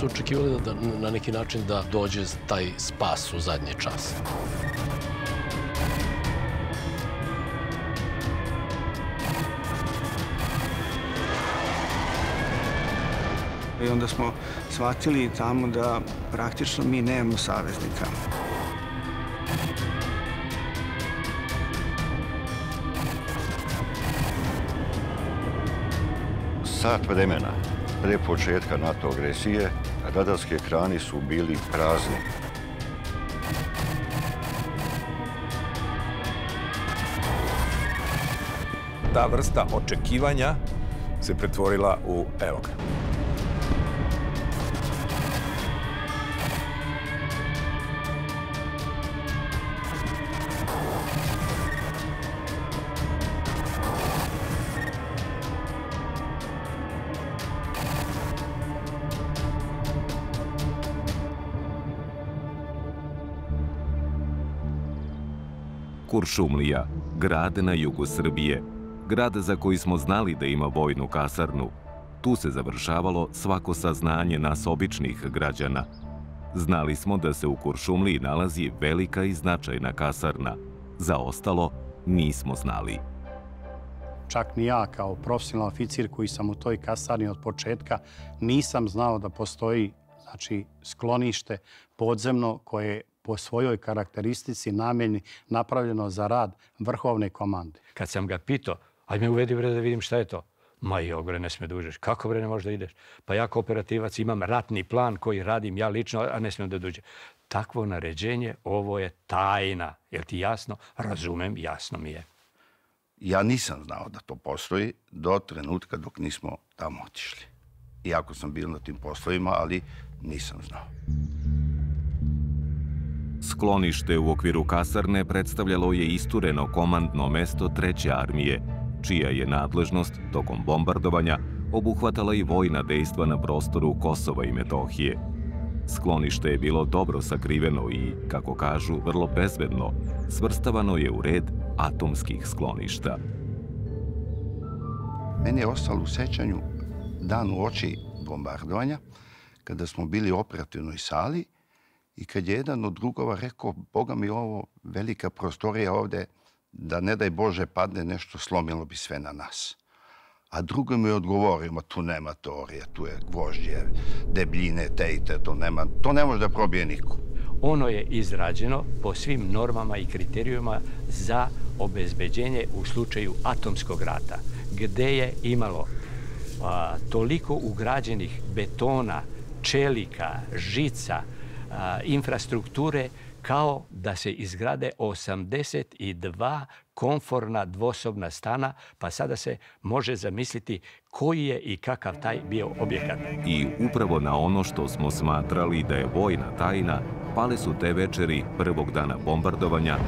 su očekivali na neki način da dođe taj spas u zadnji čas. I onda smo shvatili tamo da praktično mi nemamo saveznika. Sat vremena pre početka NATO agresije radarski ekrani su bili prazni. Ta vrsta očekivanja se pretvorila u evo ga. Kuršumlija, grad na jugu Srbije, grad za koji smo znali da ima vojnu kasarnu. Tu se završavalo svako saznanje nas običnih građana. Znali smo da se u Kuršumliji nalazi velika i značajna kasarna. Za ostalo nismo znali. Čak ni ja kao profesionalni oficir koji sam u toj kasarni od početka nisam znao da postoji sklonište podzemno koje po svojoj karakteristici namjeni napravljeno za rad vrhovne komande. Kad sam ga pitao, ajde me uvedi bre da vidim šta je to. Ma jok bre, ne smije da uđeš. Kako bre ne možeš da ideš? Pa ja kao operativac imam ratni plan koji radim ja lično, a ne smijem da dođem. Takvo naređenje, ovo je tajna. Jel ti jasno? Razumem, jasno mi je. Ja nisam znao da to postoji do trenutka dok nismo tamo otišli. Iako sam bio na tim poslovima, ali nisam znao. Sklonište u okviru kasarne predstavljalo je istureno komandno mesto 3. armije, čija je nadležnost tokom bombardovanja obuhvatala i vojna dejstva na prostoru Kosova i Metohije. Sklonište je bilo dobro sakriveno i, kako kažu, vrlo bezbedno. Svrstavano je u red atomskih skloništa. Meni je ostalo u sećanju dan u oči bombardovanja, kada smo bili u operativnoj sali i kad je jedan od drugova rekao, Boga mi ovo velika prostorija ovde, da ne daj Bože padne nešto, slomilo bi sve na nas. A drugo mi je odgovorio, ma tu nema teorije, tu je gvožđe, debljine, tejte, to ne može da probije niko. Ono je izrađeno po svim normama i kriterijuma za obezbeđenje u slučaju atomskog rata, gde je imalo toliko ugrađenih betona, čelika, žica, infrastrukture, kao da se izgrade 82 komforna dvosobna stana, pa sada se može zamisliti koji je i kakav taj bio objekat. I upravo na ono što smo smatrali da je vojna tajna, pale su te večeri prvog dana bombardovanja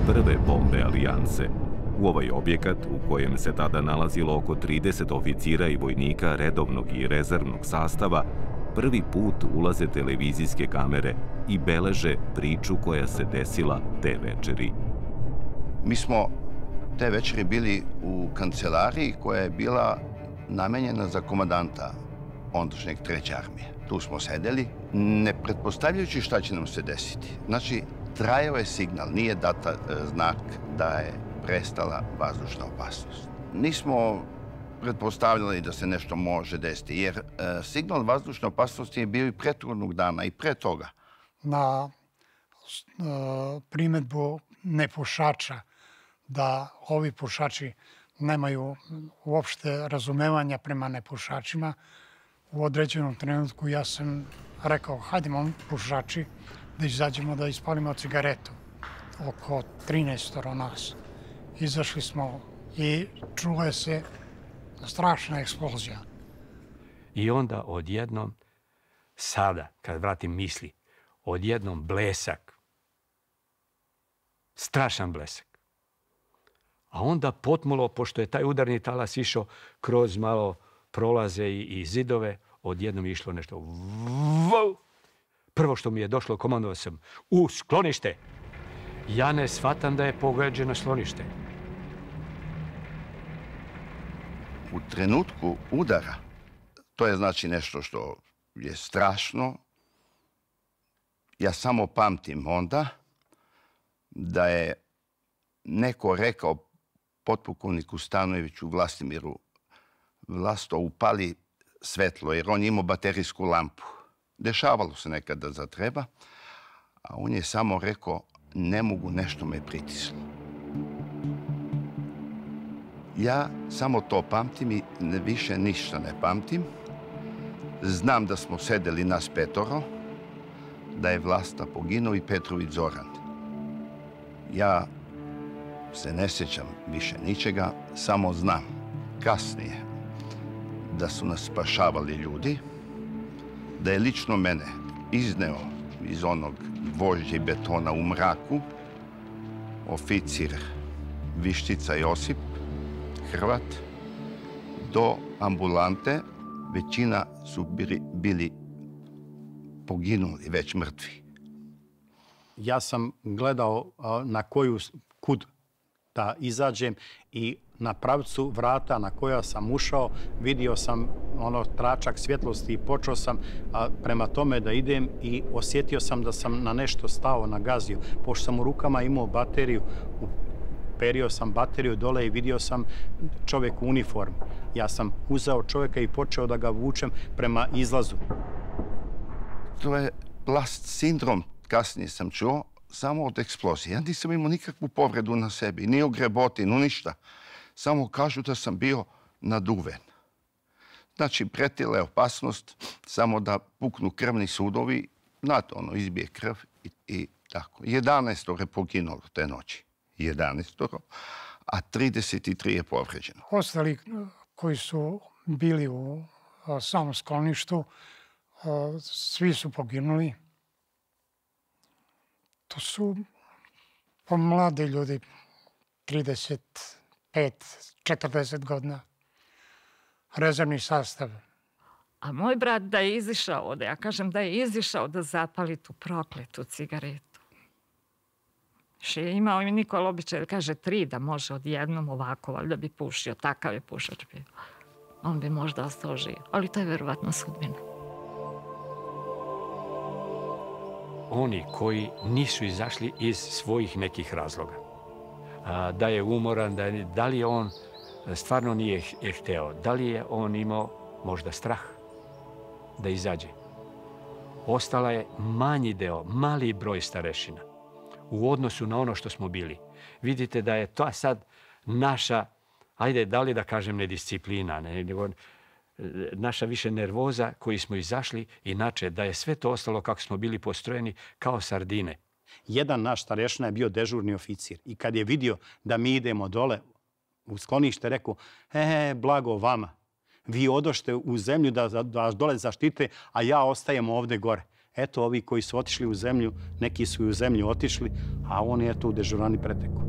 prve bombe Alijanse. U ovaj objekat, u kojem se tada nalazilo oko 30 oficira i vojnika redovnog i rezervnog sastava, prvi put ulaze televizijske kamere i beleže priču koja se desila te večeri. Mi smo te večeri bili u kancelariji koja je bila namenjena za komandanta ondašnjeg 3. armije. Tu smo sedeli, ne pretpostavljajući šta će nam se desiti. Znači, trajao je signal, nije data znak da je prestala vazdušna opasnost. Nismo pretpostavljali da se nešto može desiti, jer signal vazdušne opasnosti je bio i prethodnog dana i pre toga. Na primedbu nepušača da ovi pušači nemaju uopšte razumevanja prema nepušačima, u određenom trenutku ja sam rekao, hajdemo pušači da izađemo da ispalimo cigaretu. Oko 13 nas. Izašli smo i čuje se strašna eksplozija. I onda odjednom, sada, kad vratim misli, odjednom blesak. Strašan blesak. A onda potmulo, pošto je taj udarni talas išao kroz malo prolaze i zidove, odjednom je išlo nešto. Prvo što mi je došlo, komandovao sam u sklonište. Ja ne shvatam da je pogađeno sklonište. U trenutku udara, to je znači nešto što je strašno. Ja samo pamtim onda da je neko rekao potpukovniku Stanojeviću Vlastimiru: Vlasto, upali svetlo, jer on imao baterijsku lampu. Dešavalo se nekada da treba, a on je samo rekao: ne mogu, nešto me pritislo. Ja samo to pamtim i više ništa ne pamtim. Znam da smo sedeli nas 5, da je Vlasta poginuo i Petrović Zoran. Ja se ne sjećam više ničega, samo znam kasnije da su nas spašavali ljudi, da je lično mene izneo iz onog gvožđa i betona u mraku oficir Vištica Josip, Hrvat, do ambulante. Većina su bili poginuli, već mrtvi. Ja sam gledao na kud da izađem i na pravcu vrata na koja sam ušao vidio sam tračak svjetlosti i počeo sam prema tome da idem i osjetio sam da sam na nešto stao, nagazio. Pošto sam u rukama imao bateriju, uperio sam bateriju dole i vidio sam čovjek u uniformi. Ja sam uzeo čovjeka i počeo da ga vučem prema izlazu. To je blast sindrom, kasnije sam čuo, samo od eksplozije. Ja nisam imao nikakvu povredu na sebi, ni ogrebotinu, ništa. Samo kažu da sam bio naduven. Znači, pretila je opasnost samo da puknu krvni sudovi, znate, izbije krv i tako. 11 je poginulo te noći. 11, a 33 je povređeno. Ostali koji su bili u samom skloništu, svi su poginuli. To su mladi ljudi, 35, 40 godina. Rezervni sastav. A moj brat da je izišao ovde, ja kažem da je izišao da zapali tu prokletu cigaretu. Še je imao i Nikola običaj da kaže 3 da može odjednom ovako, valjda bi pušio, takav je pušač bio. On bi možda ostao živ, ali to je verovatno sudbina. Oni koji nisu izašli iz svojih nekih razloga. Da je umoran, da li je on stvarno nije hteo, da li je on imao možda strah da izađe. Ostala je manji deo, mali broj starešina u odnosu na ono što smo bili. Vidite da je to sad naša, ajde, da li da kažem nedisciplina, nego naša više nervoza koji smo izašli, inače da je sve to ostalo kako smo bili postrojeni kao sardine. Jedan naš starešina je bio dežurni oficir i kad je vidio da mi idemo dole u sklonište, rekao: blago vama, vi odošte u zemlju da vas dole zaštite, a ja ostajem ovde gore. Eto, ovi koji su otišli u zemlju, neki su i u zemlju otišli, a on je tu u dežurani preteku.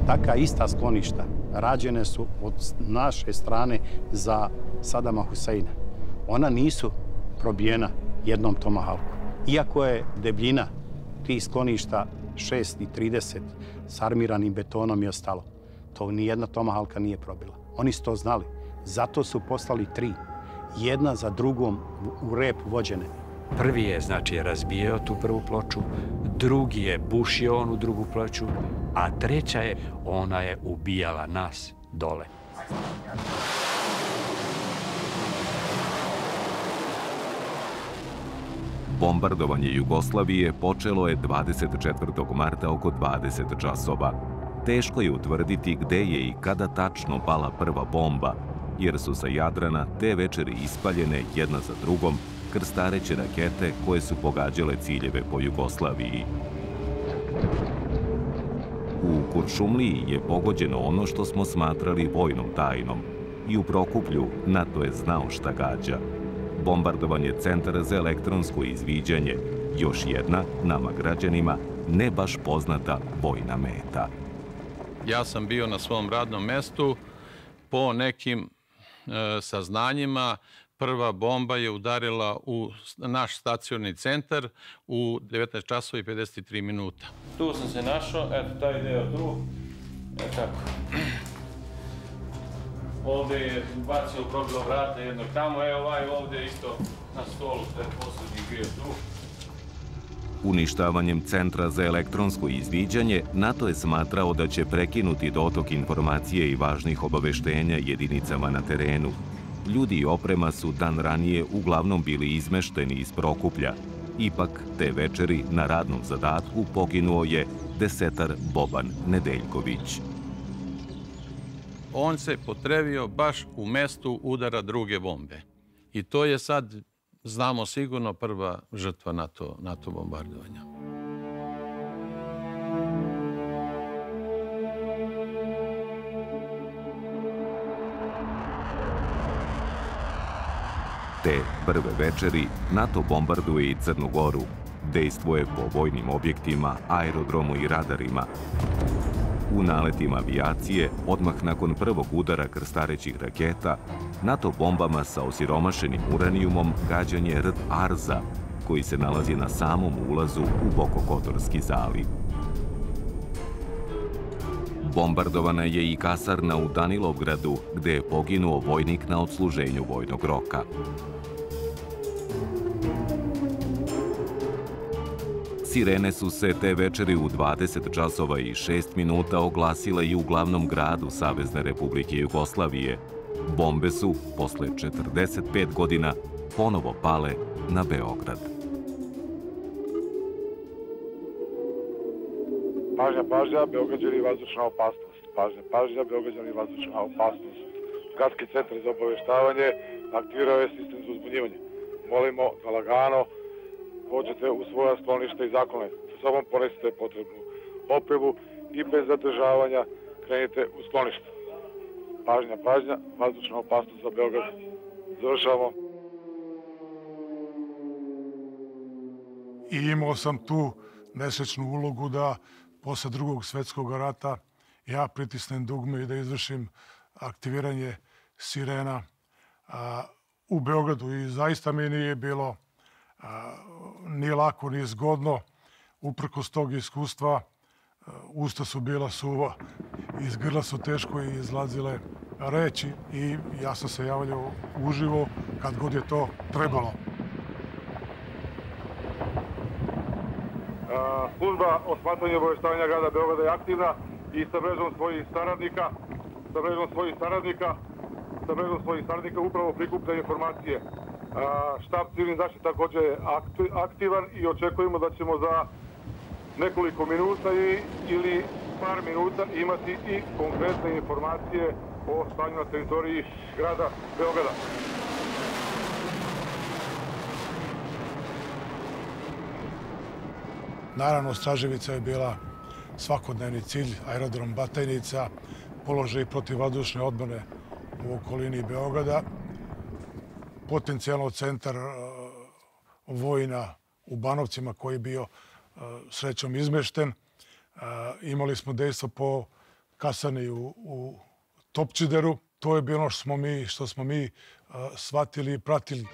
Taka ista skloništa rađene su od naše strane za Sadama Huseina. Ona nisu probijena jednom tomahawku. Iako je debljina tih skloništa 6,30 s armiranim betonom je ostalo. To ni jedna tomahawka nije probila. Oni su to znali. Zato su poslali 3. Jedna za drugom u rep vođene. Prvi je, znači, razbijao tu prvu ploču, drugi je bušio onu drugu ploču, a treća je, ona je ubijala nas dole. Bombardovanje Jugoslavije počelo je 24. marta oko 20 časova. Teško je utvrditi gde je i kada tačno pala prva bomba, jer su sa Jadrana te večeri ispaljene jedna za drugom krstareće rakete koje su pogađale ciljeve po Jugoslaviji. U Kuršumliji je pogođeno ono što smo smatrali vojnom tajnom i u Prokuplju NATO je znao šta gađa. Bombardovanje centara za elektronsko izviđanje, još jedna, nama građanima, ne baš poznata vojna meta. Ja sam bio na svom radnom mestu. Po nekim saznanjima, prva bomba je udarila u naš stacioni centar u 19 časova i 53 minuta. Tu sam se našao, eto taj deo tu, tako. Ovde je ubacio probilo vrata jednog tamo, ovaj ovde isto na stolu, to je poslednji bio tu. Uništavanjem Centra za elektronsko izviđanje, NATO je smatrao da će prekinuti dotok informacije i važnih obaveštenja jedinicama na terenu. Ljudi i oprema su dan ranije uglavnom bili izmešteni iz Prokuplja. Ipak, te večeri na radnom zadatku poginuo je desetar Boban Nedeljković. On se potrevio baš u mestu udara druge bombe. I to je sad, znamo sigurno, prva žrtva NATO bombardovanja. Te prve večeri NATO bombarduje i Crnu Goru. Dejstvuje po vojnim objektima, aerodromu i radarima. U naletima avijacije, odmah nakon prvog udara krstarećih raketa, NATO bombama sa osiromašenim uranijumom gađan je rd Arza, koji se nalazi na samom ulazu u Bokokotorski zaliv. Bombardovana je i kasarna u Danilovgradu, gde je poginuo vojnik na odsluženju vojnog roka. Sirene su se te večeri u 20 časova i 6 minuta oglasile i u glavnom gradu Savezne Republike Jugoslavije. Bombe su, posle 45 godina, ponovo pale na Beograd. Pažnja, pažnja, Beograđani vazdušna opasnost. Pažnja, pažnja, Beograđani vazdušna opasnost. Gradski centar za obaveštavanje aktivirao je sistem za uzbunjivanje. Molimo da lagano pođete u svoja skloništa i zaklone. Sa sobom ponesite potrebnu opremu i bez zadržavanja krenite u skloništa. Pažnja, pažnja, vazdušna opasnost za Beograd. Završavamo. I imao sam tu nesrećnu ulogu da posle Drugog svetskog rata ja pritisnem dugme i da izvršim aktiviranje sirena u Beogradu. I zaista mi nije bilo ni lako, ni zgodno. Uprkos tog iskustva, usta su bila suva, iz grla su teško izlazile reči i ja sam se javljao uživo kad god je to trebalo. Služba osmatranja i obaveštavanja grada Beograda je aktivna i sa mrežom svojih saradnika upravo prikuplja informacije. Štab civilne zaštite također je aktivan i očekujemo da ćemo za nekoliko minuta ili par minuta imati i konkretne informacije o stanju na teritoriji grada Beograda. Naravno, Straževica je bila svakodnevni cilj, aerodrom Batajnica, položaj protivvazdušne odbrane u okolini Beograda, potencijalno centar vojna u Banovcima koji je bio srećom izmešten. Imali smo dejstvo po kasarni u Topčideru. To je bilo što smo mi shvatili i pratili.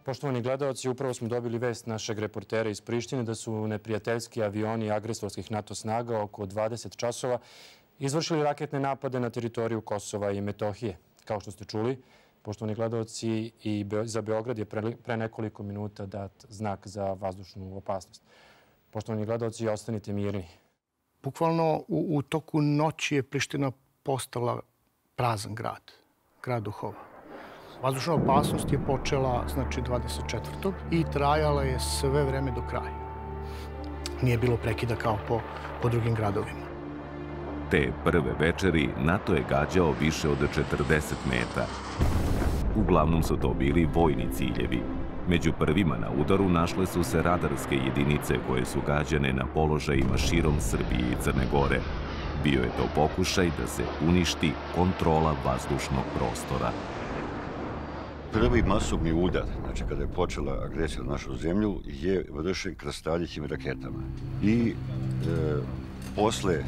Poštovani gledalci, upravo smo dobili vest našeg reportera iz Prištine da su neprijateljski avioni agresorskih NATO snaga oko 20 časova izvršili raketne napade na teritoriju Kosova i Metohije. Kao što ste čuli, poštovani gledalci, i za Beograd je pre nekoliko minuta dat znak za vazdušnu opasnost. Poštovani gledalci, ostanite mirni. Bukvalno u toku noći je Priština postala prazan grad, grad duhova. Vazdušna opasnost je počela 24. i trajala je sve vreme do kraja. Nije bilo prekida kao po drugim gradovima. Te prve večeri NATO je gađao više od 40 meta. Uglavnom su to bili vojni ciljevi. Među prvima na udaru našle su se radarske jedinice koje su gađane na položajima širom Srbije i Crne Gore. Bio je to pokušaj da se uništi kontrola vazdušnog prostora. Prvi masovni udar, znači kada je počela agresija na našu zemlju, je vršen krstarećim raketama. I posle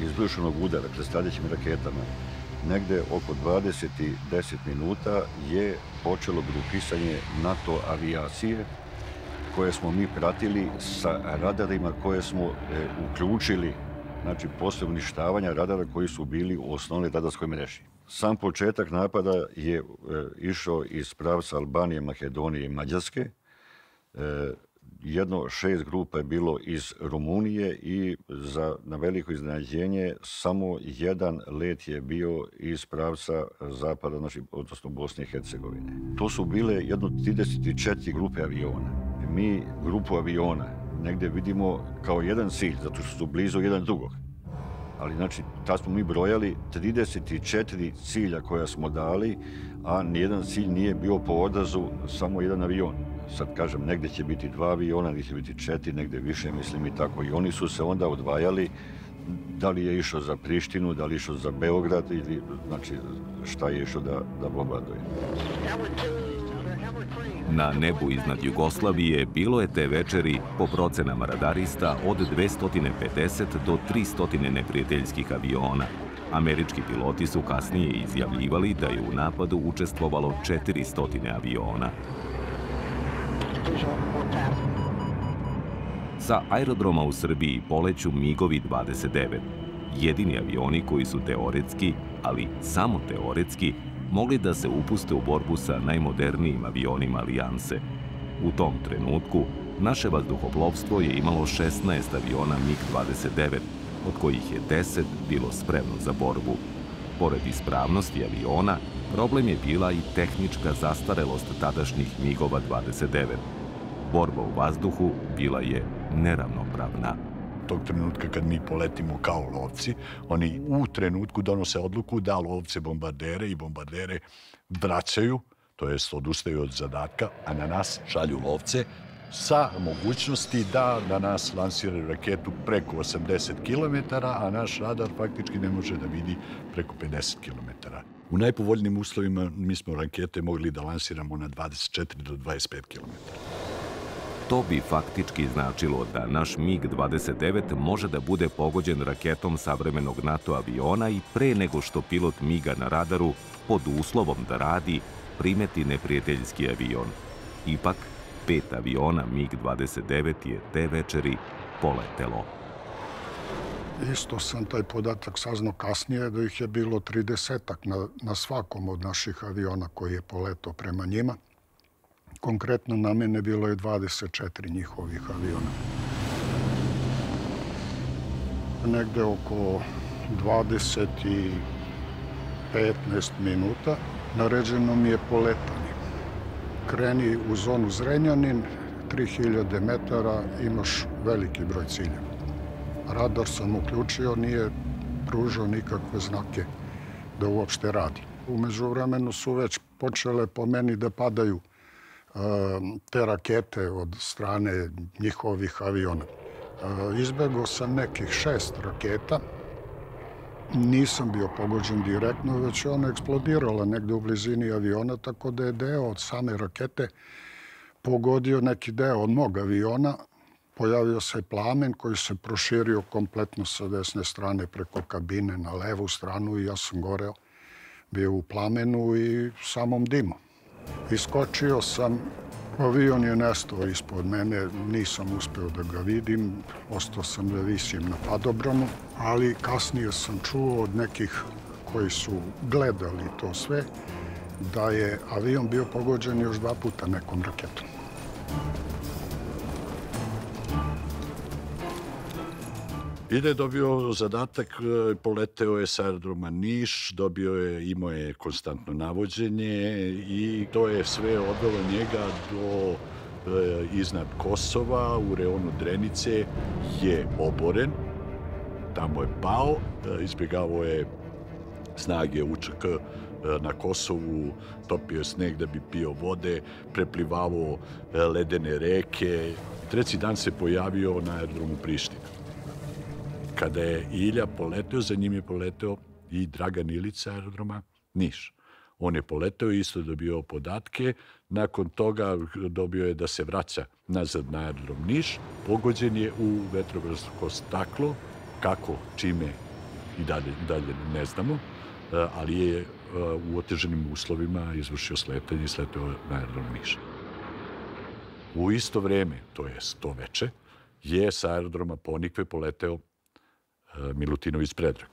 izvršenog udara krstarećim raketama negde oko 20:10 minuta je počelo grupisanje NATO avijacije koje smo mi pratili sa radarima koje smo uključili, znači posle uništavanja radara koji su bili u osnovnoj radarskoj mreži. Sam početak napada je išao iz pravca Albanije, Makedonije i Mađarske. Jedno 6 grupa je bilo iz Rumunije i na veliko iznenađenje samo jedan let je bio iz pravca zapada, znači, odnosno Bosne i Hercegovine. To su bile jedno 34 grupe aviona. Mi grupu aviona negde vidimo kao jedan cilj, zato što su blizu jedan drugog. Ali, znači, tad smo mi brojali 34 cilja koja smo dali, a nijedan cilj nije bio po odrazu samo jedan avion. Sad kažem, negde će biti 2 aviona, negde će biti 4, negde više, mislim i tako. I oni su se onda odvajali, da li je išao za Prištinu, da li je išao za Beograd, ili, znači, šta je išao da bombarduje. Na nebu iznad Jugoslavije bilo je te večeri, po procenama radarista, od 250 do 300 neprijateljskih aviona. Američki piloti su kasnije izjavljivali da je u napadu učestvovalo 400 aviona. Sa aerodroma u Srbiji poleću MiG-ovi 29, jedini avioni koji su teoretski, ali samo teoretski, mogli da se upuste u borbu sa najmodernijim avionima Alijanse. U tom trenutku naše vazduhoplovstvo je imalo 16 aviona MiG-29, od kojih je 10 bilo spremno za borbu. Pored ispravnosti aviona, problem je bila i tehnička zastarelost tadašnjih MiG-ova 29. Borba u vazduhu bila je neravnopravna. Tog trenutka kad mi poletimo kao lovci, oni u trenutku donose odluku da lovce bombardere i bombardere vraćaju, to jest odustaju od zadatka, a na nas šalju lovce sa mogućnosti da na nas lansiraju raketu preko 80 km, a naš radar faktički ne može da vidi preko 50 km. U najpovoljnijim uslovima mi smo rakete mogli da lansiramo na 24 do 25 km. To bi faktički značilo da naš MiG-29 može da bude pogođen raketom savremenog NATO aviona i pre nego što pilot MiG-a na radaru, pod uslovom da radi, primeti neprijateljski avion. Ipak, 5 aviona MiG-29 je te večeri poletelo. Isto sam taj podatak saznao kasnije da ih je bilo 30-ak na svakom od naših aviona koji je poletao prema njima. Konkretno na mene bilo je 24 njihovih aviona. Negde oko 20 i 15 minuta naređeno mi je poletanje. Kreni u zonu Zrenjanin, 3000 metara, imaš veliki broj ciljeva. Radar sam uključio, nije pružao nikakve znake da uopšte radi. U međuvremenu su već počele po meni da padaju te rakete od strane njihovih aviona. Izbegao sam nekih 6 raketa. Nisam bio pogođen direktno, već je ona eksplodirala negde u blizini aviona, tako da je deo od same rakete pogodio neki deo od mog aviona. Pojavio se plamen koji se proširio kompletno sa desne strane preko kabine na levu stranu i ja sam goreo, bio u plamenu i samom dimu. Iskočio sam, avion je nestao ispod mene, nisam uspeo da ga vidim, ostao sam da visim na padobranu, ali kasnije sam čuo od nekih koji su gledali to sve, da je avion bio pogođen još 2 puta nekom raketom. Ide je dobio zadatak, poleteo je sa aerodroma Niš, imao je konstantno navođenje i to je sve odvelo njega do iznad Kosova, u reonu Drenice je oboren, tamo je pao, izbjegavao je snage UČK na Kosovu, topio sneg da bi pio vode, preplivavao ledene reke. Treći dan se pojavio na aerodromu Priština. Kada je Ilja poleteo, za njim je poleteo i Dragan Ilić sa aerodroma Niš. On je poleteo i isto dobio podatke. Nakon toga dobio je da se vraća nazad na aerodrom Niš. Pogođen je u vetrobransko staklo. Kako, čime i dalje ne znamo. ali je u oteženim uslovima izvršio sletanje i sletao na aerodrom Niš. U isto vreme, to je to veče, je sa aerodroma Ponikve poleteo Milutinović Predrag.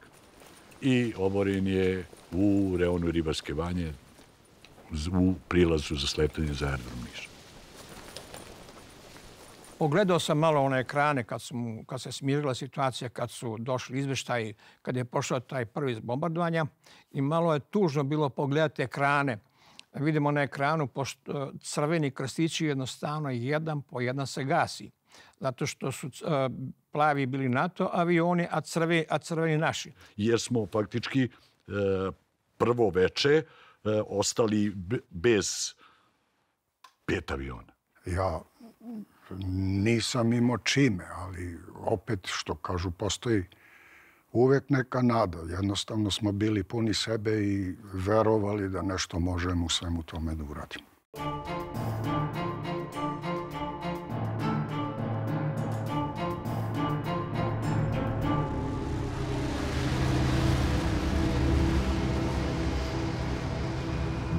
I oboren je u reonu Ribarske banje u prilazu za sletanje za aerodrom Niš. Pogledao sam malo one ekrane kad se smirila situacija, kad su došli izveštaji, kad je pošao taj prvi bombardovanja i malo je tužno bilo pogledati ekrane. Vidimo na ekranu crveni krstići jednostavno jedan po jedan se gasi. Zato što su plavi bili NATO avioni, a crveni naši. Jer smo faktički prvo veče ostali bez 5 aviona. Ja nisam imao čime, ali opet, što kažu, postoji uvek neka nada. Jednostavno smo bili puni sebe i verovali da nešto možemo u svemu tome da uradimo.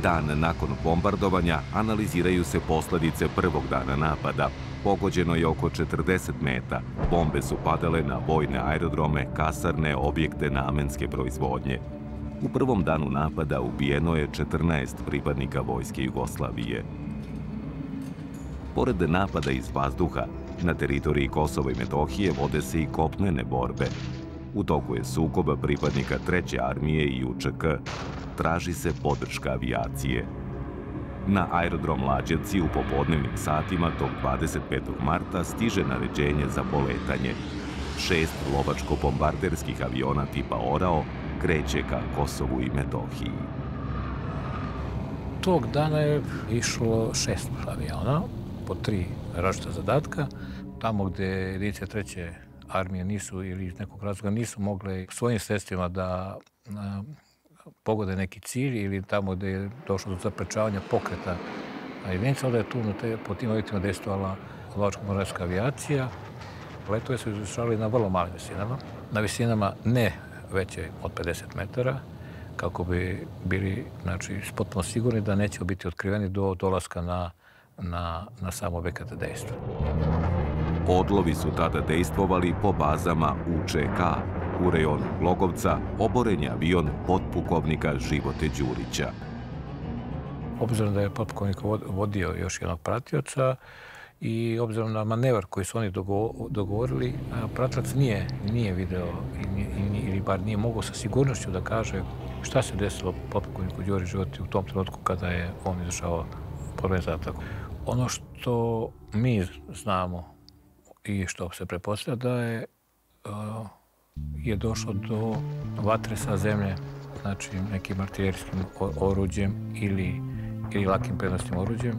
Dan nakon bombardovanja analiziraju se posledice prvog dana napada. Pogođeno je oko 40 meta. Bombe su padale na vojne aerodrome, kasarne, objekte namenske proizvodnje. U prvom danu napada ubijeno je 14 pripadnika Vojske Jugoslavije. Pored napada iz vazduha, na teritoriji Kosova i Metohije vode se i kopnene borbe. U toku je sukoba pripadnika 3. armije i UČK. Traži se podrška avijacije. Na aerodrom Lađevci u popodnevnim satima tog 25. marta stiže naređenje za poletanje. 6 lovačko-bombarderskih aviona tipa Orao kreće ka Kosovu i Metohiji. Tog dana je išlo 6 aviona po 3 različita zadatka. Tamo gde jedinice 3. armije nisu ili iz nekog razloga nisu mogle svojim sredstvima da pogode neki cilj ili tamo gde je došlo do zaprečavanja pokreta jedinica, onda je tu po tim objektima dejstvovala lovačko-bombarderska avijacija. Letove su izvršavali na vrlo malim visinama, na visinama ne veće od 50 metara, kako bi bili potpuno sigurni da neće biti otkriveni do dolaska na sam objekat dejstva. Odlovi su tada dejstvovali po bazama UČK. U rejonu Glogovca oboren je avion potpukovnika Živote Đurića. Obzirom da je potpukovnik vodio još jednog pratioca i obzirom na manevar koji su oni dogovorili, pratilac nije video ili bar nije mogao sa sigurnošću da kaže šta se desilo potpukovniku Đuri Životi u tom trenutku kada je on izvršavao prvi zadatak. Ono što mi znamo i što se pretpostavlja da je došlo do vatre sa zemlje, znači nekim artiljerijskim oruđem ili lakim prednosnim oruđem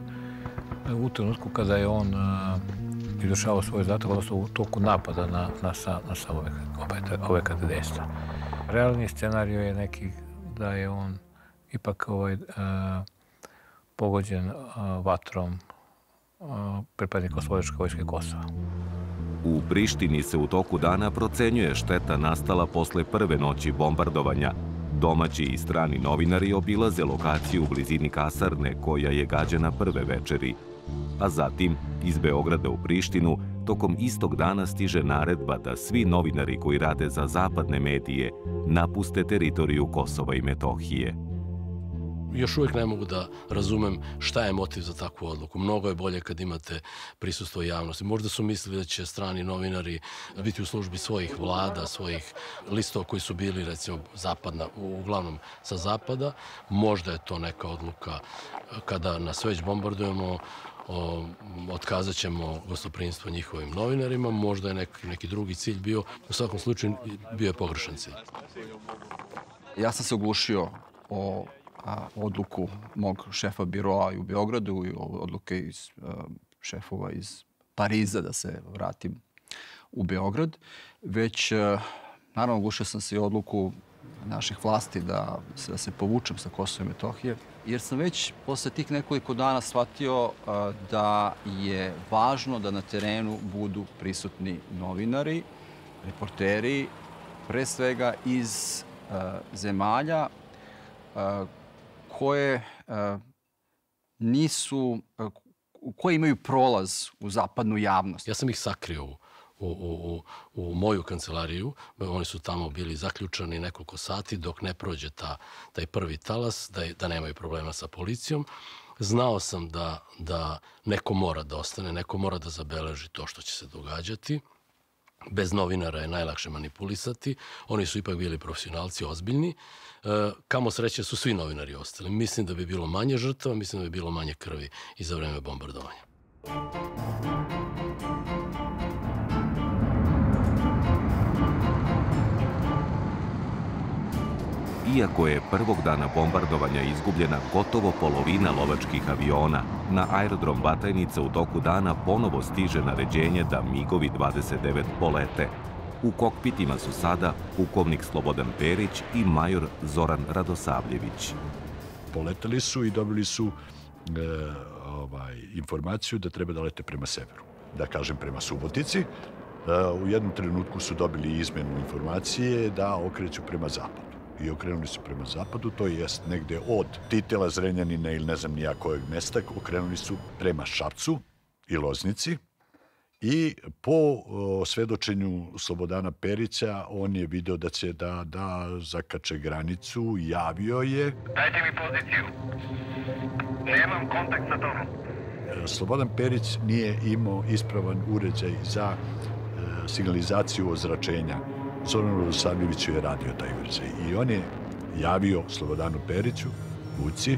u trenutku kada je on izvršavao svoj zadatak, odnosno u toku napada na sam objekat dejstva. Realni scenarij je neki da je on ipak pogođen vatrom pripadnika Oslobođeničke vojske Kosova. U Prištini se u toku dana procenjuje šteta nastala posle prve noći bombardovanja. Domaći i strani novinari obilaze lokaciju u blizini kasarne koja je gađana prve večeri. A zatim, iz Beograda u Prištinu, tokom istog dana stiže naredba da svi novinari koji rade za zapadne medije napuste teritoriju Kosova i Metohije. Još uvijek ne mogu da razumem šta je motiv za takvu odluku. Mnogo je bolje kad imate prisustvo javnosti. Možda su mislili da će strani novinari biti u službi svojih vlada, svojih listova koji su bili, recimo, zapadna, uglavnom sa zapada. Možda je to neka odluka kada nas već bombardujemo, otkazat ćemo gostoprimstvo njihovim novinarima. Možda je neki drugi cilj bio. U svakom slučaju bio je pogrešan cilj. Ja sam se oglušio o odluku mog šefa biroa i u Beogradu i odluke iz šefova iz Pariza da se vratim u Beograd. Već, naravno, oglušio sam se i odluku naših vlasti da se povučem sa Kosova i Metohije, jer sam već posle tih nekoliko dana shvatio da je važno da na terenu budu prisutni novinari, reporteri, pre svega iz zemalja koje koje imaju prolaz u zapadnu javnost. Ja sam ih sakrio u moju kancelariju. Oni su tamo bili zaključani nekoliko sati dok ne prođe taj prvi talas, da nemaju problema sa policijom. Znao sam da neko mora da ostane, neko mora da zabeleži to što će se događati. Bez novinara je najlakše manipulisati. Oni su ipak bili profesionalci, ozbiljni. Kamo sreće su svi novinari ostali. Mislim da bi bilo manje žrtava, mislim da bi bilo manje krvi i za vreme bombardovanja. Iako je prvog dana bombardovanja izgubljena gotovo polovina lovačkih aviona, na aerodrom Batajnica u toku dana ponovo stiže naređenje da MiG-ovi 29 polete. U kokpitima su sada pukovnik Slobodan Perić i major Zoran Radosavljević. Poletali su i dobili su informaciju da treba da lete prema severu, da kažem prema Subotici. U jednom trenutku su dobili izmenu informacije da okreću prema zapadu. I okrenuli su prema zapadu, to jest negde od Titela, Zrenjanina ili ne znam nija kojeg mesta, okrenuli su prema Šapcu i Loznici. I po svedočenju Slobodana Perića, on je video da će da zakače granicu, javio je... Dajte mi poziciju. Nemam kontakt sa tobom. Slobodan Perić nije imao ispravan uređaj za signalizaciju ozračenja. Zoran Radosavljeviću je radio taj uređaj i on je javio Slobodanu Periću, Vuci,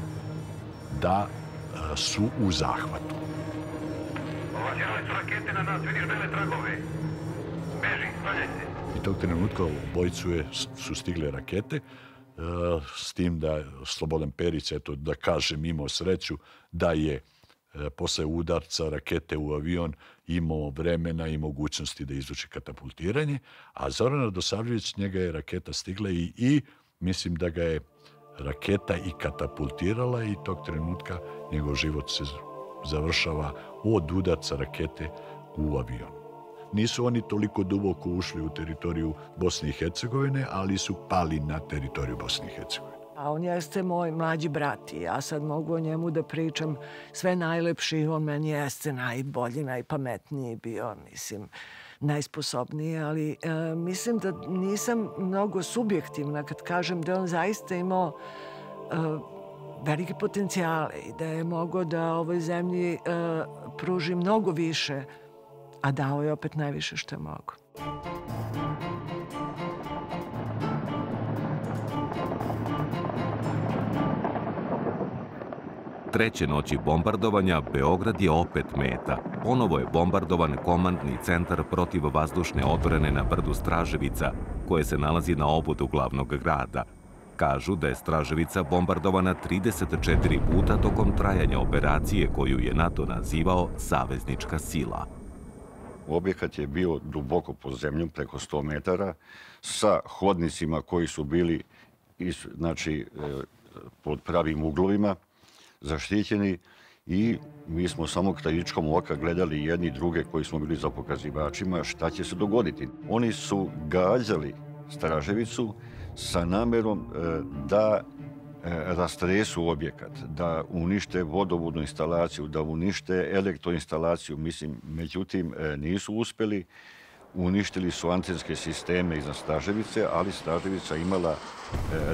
da su u zahvatu. Ovakirali su rakete na nas, vidiš bele tragove. Beži, spaljaj se. I tog trenutka u obojicu su stigle rakete, s tim da Slobodan Perić, eto da kažem, imao sreću da je posle udarca rakete u avion imao vremena i mogućnosti da izvrši katapultiranje, a Zoran Radosavljević, njega je raketa stigla i mislim da ga je raketa i katapultirala i tog trenutka njegov život se završava od udarca rakete u avion. Nisu oni toliko duboko ušli u teritoriju Bosne i Hercegovine, ali su pali na teritoriju Bosne i Hercegovine. A on jeste moj mlađi brat i ja sad mogu o njemu da pričam sve najlepši. On meni jeste najbolji, najpametniji bio, mislim, najsposobniji, ali mislim da nisam mnogo subjektivna kad kažem da on zaista imao velike potencijale i da je mogao da ovoj zemlji pruži mnogo više, a dao je opet najviše što je mogao. Treće noći bombardovanja Beograd je opet meta. Ponovo je bombardovan komandni centar protivvazdušne odbrane na brdu Straževica, koje se nalazi na obodu glavnog grada. Kažu da je Straževica bombardovana 34 puta tokom trajanja operacije koju je NATO nazivao saveznička sila. Objekat je bio duboko pod zemljom, preko 100 metara, sa hodnicima koji su bili pod pravim uglovima, zaštićeni, i mi smo samo krajičkom oka gledali jedni druge koji smo bili za pokazivačima šta će se dogoditi. Oni su gađali Straževicu sa namerom da rastresu objekat, da unište vodovodnu instalaciju, da unište elektroinstalaciju. Mislim, međutim, nisu uspeli. Uništili su antenske sisteme iznad Straževice, ali Straževica imala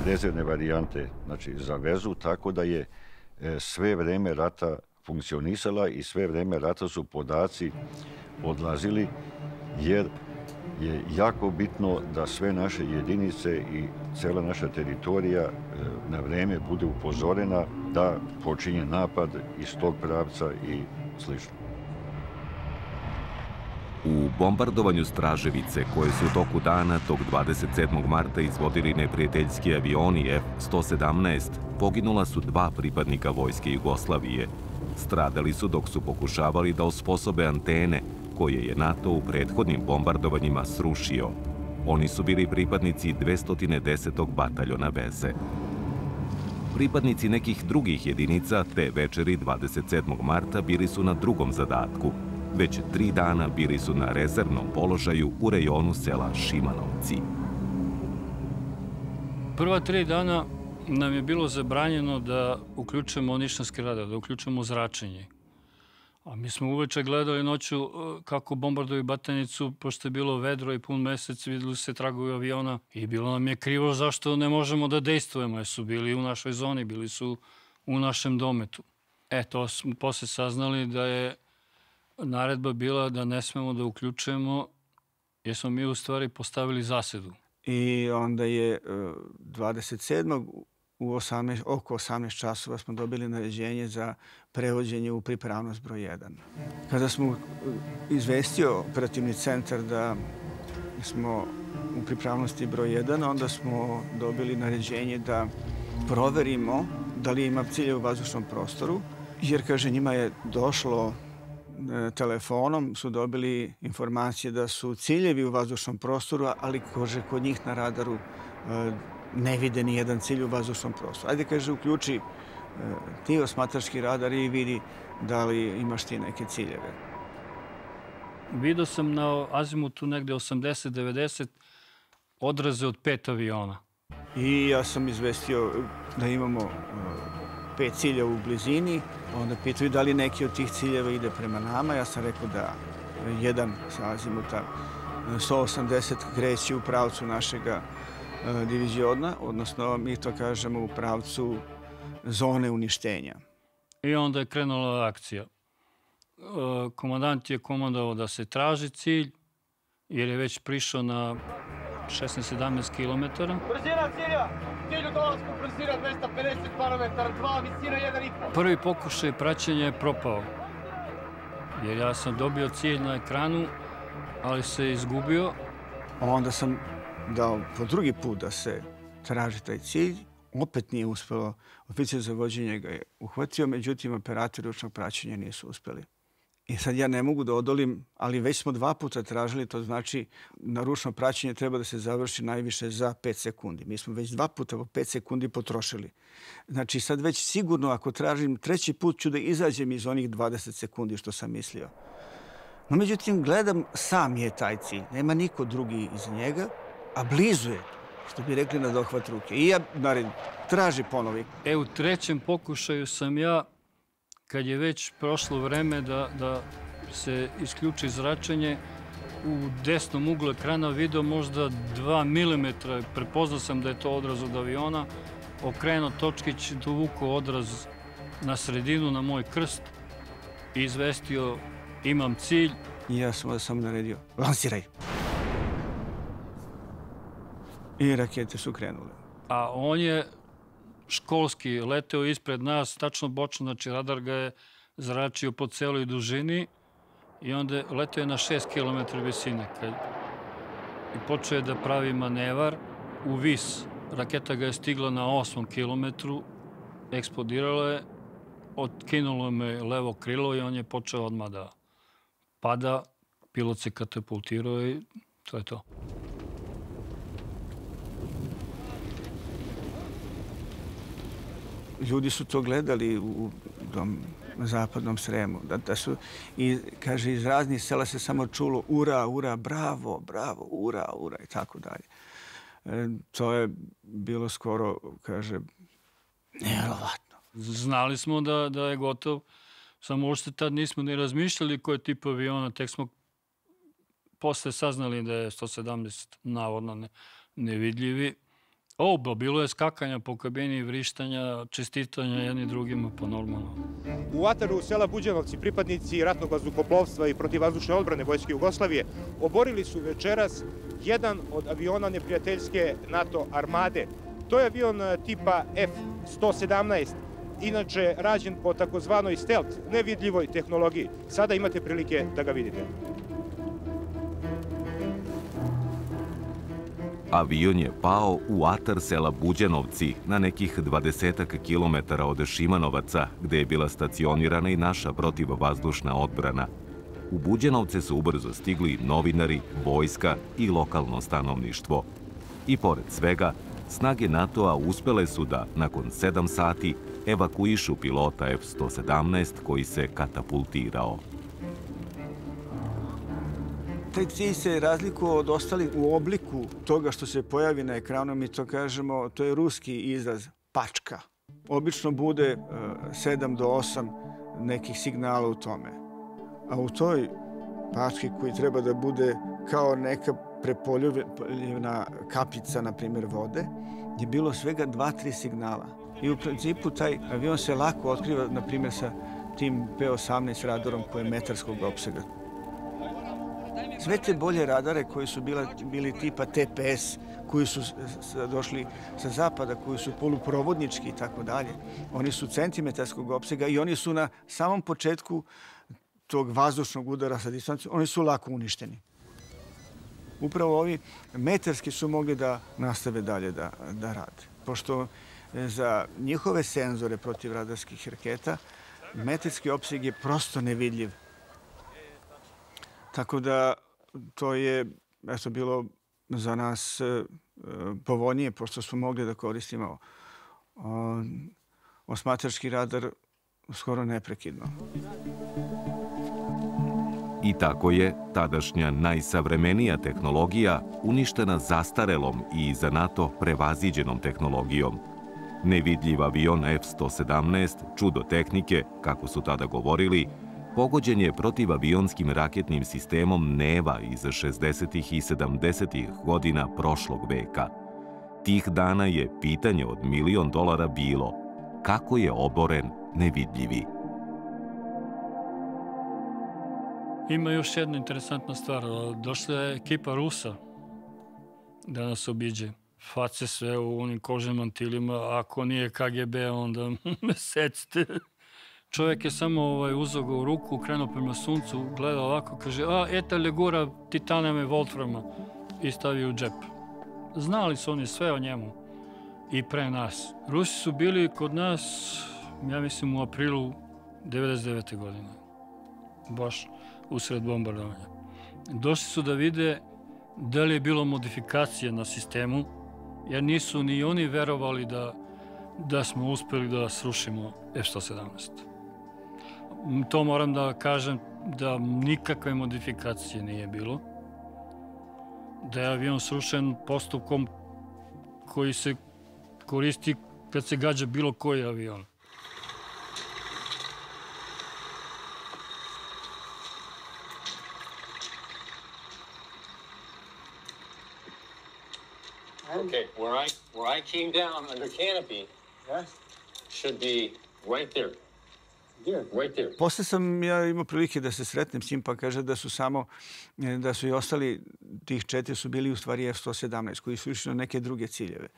rezervne varijante, znači za vezu, tako da je sve vreme rata funkcionisala i sve vreme rata su podaci odlazili, jer je jako bitno da sve naše jedinice i cela naša teritorija na vreme bude upozorena da počinje napad iz tog pravca i slično. U bombardovanju Straževice, koje su u toku dana tog 27. marta izvodili neprijateljski avioni F-117, poginula su 2 pripadnika vojske Jugoslavije. Stradali su dok su pokušavali da osposobe antene, koje je NATO u prethodnim bombardovanjima srušio. Oni su bili pripadnici 210. bataljona veze. Pripadnici nekih drugih jedinica te večeri 27. marta bili su na drugom zadatku. Već 3 dana bili su na rezervnom položaju u rejonu sela Šimanovci. Prva 3 dana nam je bilo zabranjeno da uključujemo ništanski radar, da uključujemo zračenje. A mi smo uveče gledali noću kako bombarduju Batajnicu, pošto je bilo vedro i pun mesec, videli se tragovi aviona i bilo nam je krivo zašto ne možemo da dejstvujemo, jer su bili u našoj zoni, bili su u našem dometu. To smo posle saznali da je naredba bila da ne smemo da uključujemo, jer smo mi u stvari postavili zasedu. I onda je 27. oko 18 časova smo dobili naređenje za prevođenje u pripravnost broj 1. Kada smo izvestio operativni centar da smo u pripravnosti broj 1, onda smo dobili naređenje da proverimo da li ima ciljeve u vazdušnom prostoru, jer, kaže, njima je došlo telefonom, su dobili informacije da su ciljevi u vazdušnom prostoru, ali, kaže, kod njih na radaru ne vide ni jedan cilj u vazdušnom prostoru. Ajde, kaže, uključi ti osmatrački radar i vidi da li imaš ti neke ciljeve. Vidio sam na azimutu negde 80-90 odraze od 5 aviona. I ja sam izvestio da imamo 5 cilja u blizini. Onda pitaju da li neki od tih ciljeva ide prema nama. Ja sam rekao da jedan sa azimuta 180 kreće u pravcu našega diviziona, odnosno mi to kažemo u pravcu zone uništenja. I onda je krenula akcija. Komandant je komandovao da se traži cilj, jer je već prišao na 16-17 km. Brzina cilja! Cilj u dolasku, brzina 250 parametara, 2, visina 1,5. Prvi pokušaj praćenja je propao, jer ja sam dobio cilj na ekranu, ali se izgubio. Onda sam dao po drugi put da se traži taj cilj. Opet nije uspelo. Oficir za vođenje ga je uhvatio, međutim, operatori ručnog praćenja nisu uspeli. I sad ja ne mogu da odolim, ali već smo 2 puta tražili, to znači na ručno praćenje treba da se završi najviše za 5 sekundi. Mi smo već 2 puta po 5 sekundi potrošili. Znači sad već sigurno ako tražim 3. put ću da izađem iz onih 20 sekundi što sam mislio. No međutim, gledam, sam je taj cilj. Nema niko drugi iz njega, a blizu je, što bi rekli, na dohvat ruke. I ja naredim, traži ponovi. U 3. pokušaju sam ja, kad je već prošlo vreme da se isključi zračenje, u desnom uglu ekrana video možda 2 mm. Prepoznao sam da je to odraz od aviona. Okrenuo točkić, dovukao odraz na sredinu, na moj krst i izvestio imam cilj. I ja sam naredio, lansiraj. I rakete su krenule. A on je školski leteo ispred nas, tačno bočno, znači radar ga je zračio po celoj dužini i onda leteo je na 6 km visine. I počeo je da pravi manevar u vis. Raketa ga je stigla na 8 km, eksplodirala je, otkinulo me levo krilo i on je počeo odmah da pada. Pilot se katapultirao i to je to. Ljudi su to gledali u tom zapadnom Sremu. Da su, i kaže, iz raznih sela se samo čulo ura, ura, bravo, bravo, ura, ura i tako dalje. To je bilo skoro, kaže, nevjerovatno. Znali smo da je gotov, samo uopšte tad nismo ni razmišljali koji je tip aviona, tek smo posle saznali da je 117 navodno nevidljivi. Bilo je skakanja po kabini, vrištanja, čestitanja jedni drugima, pa normalno. U ataru sela Buđanovci pripadnici ratnog vazduhoplovstva i protivvazdušne odbrane Vojske Jugoslavije oborili su večeras jedan od aviona neprijateljske NATO armade. To je avion tipa F-117, inače rađen po takozvanoj stealth, nevidljivoj tehnologiji. Sada imate prilike da ga vidite. Avion je pao u atar sela Buđanovci na nekih 20 kilometara od Šimanovaca, gde je bila stacionirana i naša protivvazdušna odbrana. U Buđanovce su ubrzo stigli novinari, vojska i lokalno stanovništvo. I pored svega, snage NATO-a uspele su da, nakon 7 sati, evakuišu pilota F-117 koji se katapultirao. Taj cilj se razlikuje od ostalih u obliku toga što se pojavi na ekranu, mi to kažemo, to je ruski izraz pačka. Obično bude 7 do 8 nekih signala u tome. A u toj pački koji treba da bude kao neka prepoljena kapljica, na primjer, vode, je bilo svega 2-3 signala. I u principu taj avion se lako otkriva, na primjer, sa tim P-18 radarom koji je metarskog opsega. Sve te bolje radare koji su bili tipa TPS, koji su došli sa zapada, koji su poluprovodnički i tako dalje, oni su centimetarskog opsega i oni su na samom početku tog vazdušnog udara sa distancijom, oni su lako uništeni. Upravo ovi metarski su mogli da nastave dalje da rade. Pošto za njihove senzore protiv radarskih raketa metarski opseg je prosto nevidljiv. Tako da to je bilo za nas povoljnije, pošto smo mogli da koristimo osmatrački radar skoro neprekidno. I tako je tadašnja najsavremenija tehnologija uništena zastarelom i za NATO prevaziđenom tehnologijom. Nevidljiv avion F-117, čudo tehnike, kako su tada govorili, pogođen je protivavionskim raketnim sistemom Neva iz 60. i 70. godina prošlog veka. Tih dana je pitanje od $1 milion bilo kako je oboren nevidljivi. Ima još jedna interesantna stvar. Došla je ekipa Rusa da nas obiđe. Face sve u onim kožnim mantilima. Ako nije KGB, onda me secite. Čovjek je samo uzeo ga u ruku, krenuo prema suncu, gleda ovako, kaže, eta legura titanama i volframa, i stavio u džep. Znali su oni sve o njemu i pre nas. Rusi su bili kod nas, ja mislim, u aprilu 99. godine. Baš usred bombardovanja. Došli su da vide da li je bilo modifikacije na sistemu, jer nisu ni oni verovali da smo uspeli da srušimo F-117. To moram da kažem da nikakve modifikacije nije bilo. Da je avion srušen postupkom koji se koristi kad se gađa bilo koji avion. Okay, where I came down under canopy should be right there. Right there. Posle sam ja imao prilike da se sretnem s njim, pa kaže da su i ostali, tih 4 su bili u stvari F-117, koji su išli na neke druge ciljeve.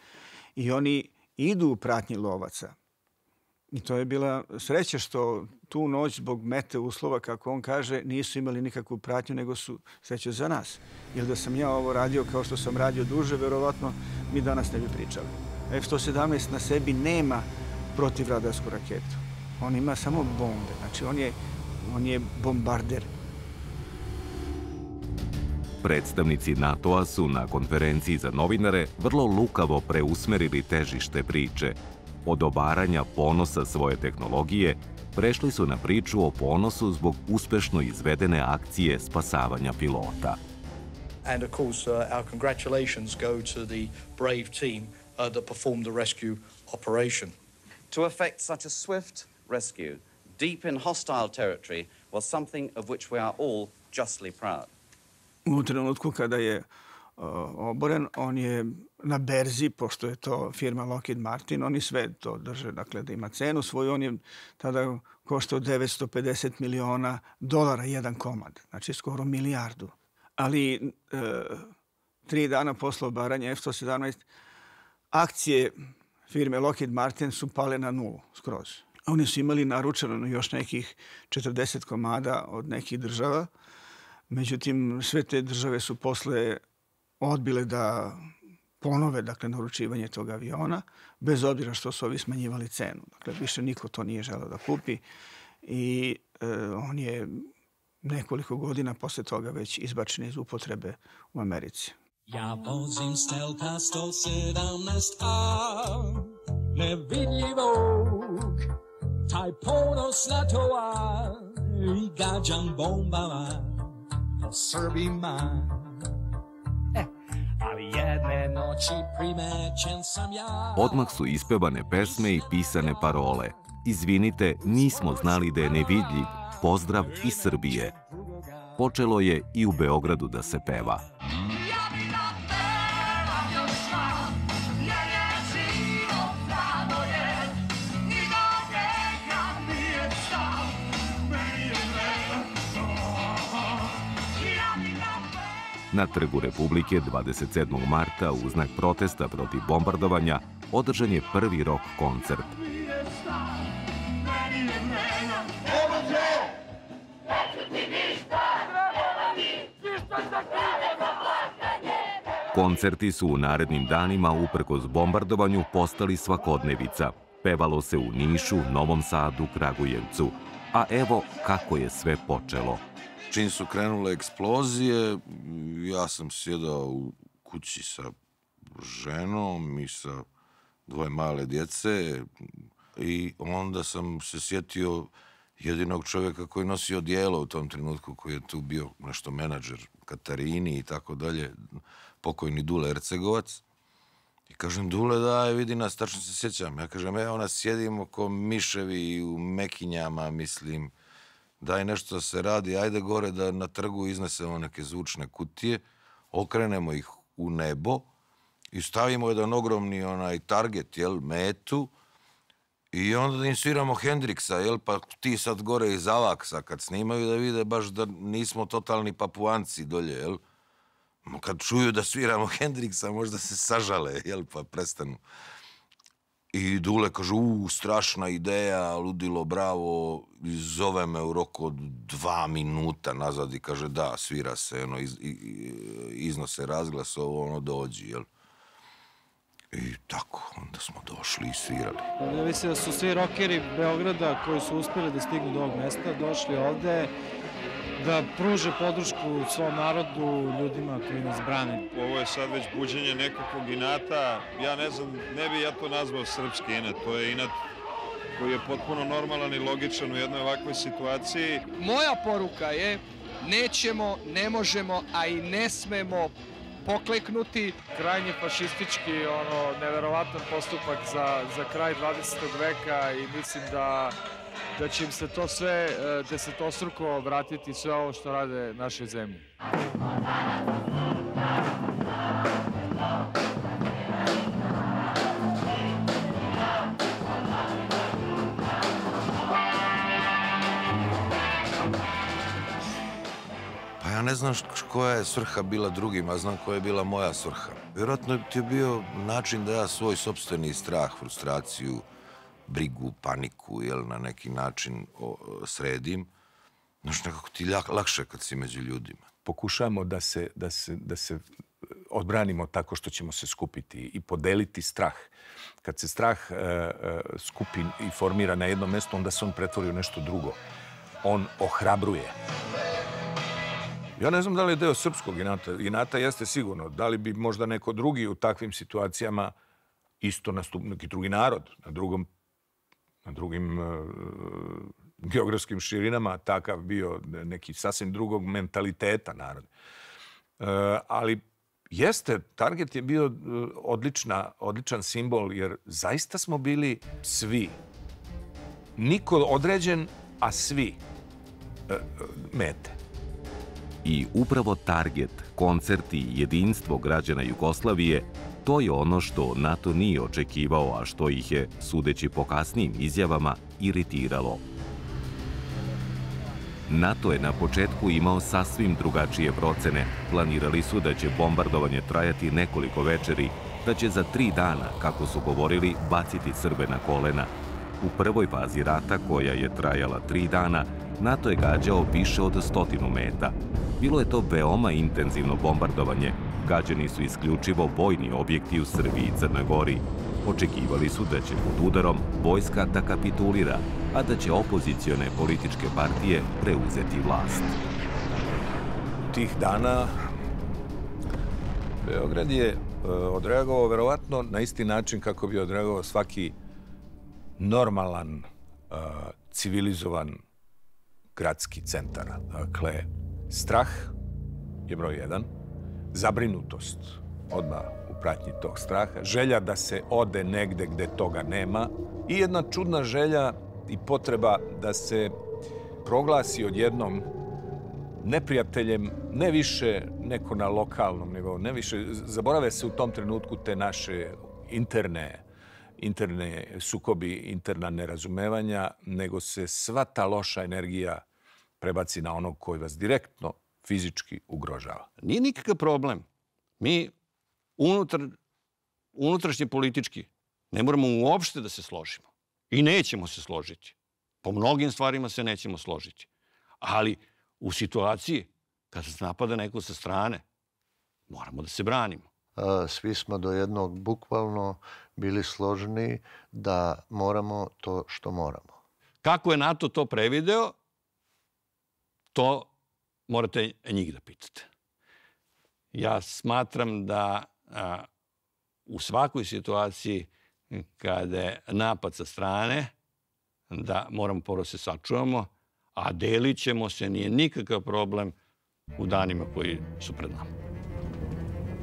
I oni idu u pratnji lovaca. I to je bila sreća što tu noć zbog mete uslova, kako on kaže, nisu imali nikakvu pratnju, nego su sreća za nas. Jer da sam ja ovo radio kao što sam radio duže, verovatno mi danas ne bi pričali. F-117 na sebi nema protivradarsku raketu. On ima samo bombe, znači on je bombarder. Predstavnici NATO-a su na konferenciji za novinare vrlo lukavo preusmerili težište priče. Od obaranja ponosa svoje tehnologije prešli su na priču o ponosu zbog uspešno izvedene akcije spasavanja pilota. And of course, our congratulations go to the brave team that performed the rescue operation. To effect such a swift rescue deep in hostile territory was something of which we are all justly proud. U trenutku kada je oboren, on je na berzi, pošto je to firma Lockheed Martin, oni sve to drže, dakle, da ima cenu svoju, on je tada koštao $950 miliona jedan komad, znači skoro milijardu. Ali 3 dana posle obaranja F-117 akcije firme Lockheed Martin su pale na nulu skroz. Oni su imali naručeno još nekih 40 komada od nekih država. Međutim, sve te države su posle odbile da ponove, dakle, naručivanje tog aviona, bez obzira što su ovi smanjivali cenu. Dakle, više niko to nije želeo da kupi i on je nekoliko godina posle toga već izbačen iz upotrebe u Americi. Ja vozim Stelka 117A, nevidljivog, taj ponos NATO-a i gađam bombama po Srbima. Ali jedne noći noći primećen sam ja. Odmah su ispevane pesme i pisane parole. Izvinite, nismo znali da je nevidljiv. Pozdrav iz Srbije. Počelo je i u Beogradu da se peva. Na Trgu Republike 27. marta u znak protesta protiv bombardovanja održan je prvi rock koncert. Koncerti su u narednim danima uprkos bombardovanju postali svakodnevica. Pevalo se u Nišu, Novom Sadu, Kragujevcu. A evo kako je sve počelo. Čim su krenule eksplozije, ja sam sjedao u kući sa ženom i sa dvoje male djece i onda sam se sjetio jedinog čovjeka koji nosio odijelo u tom trenutku, koji je tu bio nešto menadžer Katarini i tako dalje, pokojni Dule Ercegovac. I kažem, Dule, daj, vidi nas, tačno se sjećam. Ja kažem, evo nas sjedimo ko miševi u mekinjama, mislim, daj nešto da se radi, ajde gore da na trgu iznesemo neke zvučne kutije, okrenemo ih u nebo i stavimo jedan ogromni target, metu, i onda da im sviramo Hendriksa, pa ti sad gore iz Avaksa kad snimaju da vide baš da nismo totalni papuanci dolje, kad čuju da sviramo Hendriksa možda se sažale, pa prestanu. I Dule kaže, strašna ideja, ludilo, bravo, i zove me u roku od 2 minuta nazad i kaže, da, svira se, iznose razglas, dođi, I tako, onda smo došli i svirali. Ja mislim da su svi rokeri Beograda koji su uspjeli da stignu do ovog mesta, došli ovde da pruže podršku svom narodu, ljudima koji nas brane. Ovo je sad već buđenje nekakvog inata. Ja ne znam, ne bi ja to nazvao srpski inat. To je inat koji je potpuno normalan i logičan u jednoj ovakvoj situaciji. Moja poruka je, nećemo, ne možemo, a i ne smemo pokleknuti. Krajnje fašistički, neverovatan postupak za kraj 20. veka i mislim da će im se to sve desetostruko vratiti, sve ovo što rade našoj zemlji. Pa ja ne znam koja je svrha bila drugima, znam koja je bila moja svrha. Vjerojatno ti je bio način da ja svoj sopstveni strah, frustraciju, brigu, paniku, na neki način sredim. Znaš, nekako ti lakše kad si među ljudima. Pokušamo da se odbranimo tako što ćemo se skupiti i podeliti strah. Kad se strah skupi i formira na jednom mjestu, onda se on pretvori u nešto drugo. On ohrabruje. Ja ne znam da li je deo srpskog inata. Inata jeste sigurno. Da li bi možda neko drugi u takvim situacijama isto neki drugi narod, na drugim geografskim širinama, takav bio neki sasvim drugog mentaliteta narod. Ali jeste, Target je bio odličan simbol, jer zaista smo bili svi. Niko određen, a svi mete. I upravo Target, koncerti i jedinstvo građana Jugoslavije, to je ono što NATO nije očekivao, a što ih je, sudeći po kasnijim izjavama, iritiralo. NATO je na početku imao sasvim drugačije procene. Planirali su da će bombardovanje trajati nekoliko večeri, da će za 3 dana, kako su govorili, baciti Srbe na kolena. U prvoj fazi rata, koja je trajala 3 dana, NATO je gađao više od 100 meta. Bilo je to veoma intenzivno bombardovanje. Gađani su isključivo vojni objekti u Srbiji i Crnoj Gori. Očekivali su da će pod udarom vojska da kapitulira, a da će opozicione političke partije preuzeti vlast. Tih dana Beograd je odreagovao verovatno na isti način kako bi odreagovao svaki normalan, civilizovan gradski centar. Dakle, strah je broj 1, zabrinutost odmah u pratnji tog straha, želja da se ode negde gde toga nema i jedna čudna želja i potreba da se proglasi odjednom neprijateljem, ne više neko na lokalnom, nego ne više, zaborave se u tom trenutku te naše interne sukobi, interna nerazumevanja, nego se sva ta loša energija prebaci na onog koji vas direktno fizički ugrožava. Nije nikakav problem. Mi unutrašnje politički ne moramo uopšte da se složimo. I nećemo se složiti. Po mnogim stvarima se nećemo složiti. Ali u situaciji kada se napada neko sa strane, moramo da se branimo. Svi smo do jednog bukvalno bili složeni da moramo to što moramo. Kako je NATO to prevideo, to morate njih da pitate. Ja smatram da u svakoj situaciji kada je napad sa strane, da moramo prvo se sačuvamo, a delit ćemo se, nije nikakav problem u danima koji su pred nama.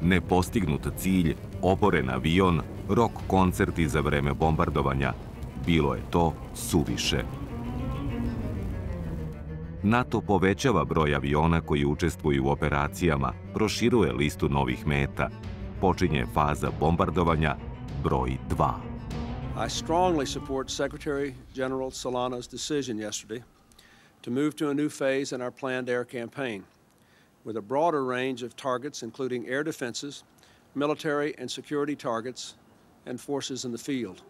Nepostignut cilj, oboren avion, rok koncerti za vreme bombardovanja. Bilo je to suviše. NATO povećava broj aviona koji učestvuju u operacijama, proširuje listu novih meta. Počinje faza bombardovanja broj 2. I strongly support Secretary General Solana's decision yesterday to move to a new phase in our planned air campaign, with a broader range of targets including air defenses, military and security targets, and forces in the field.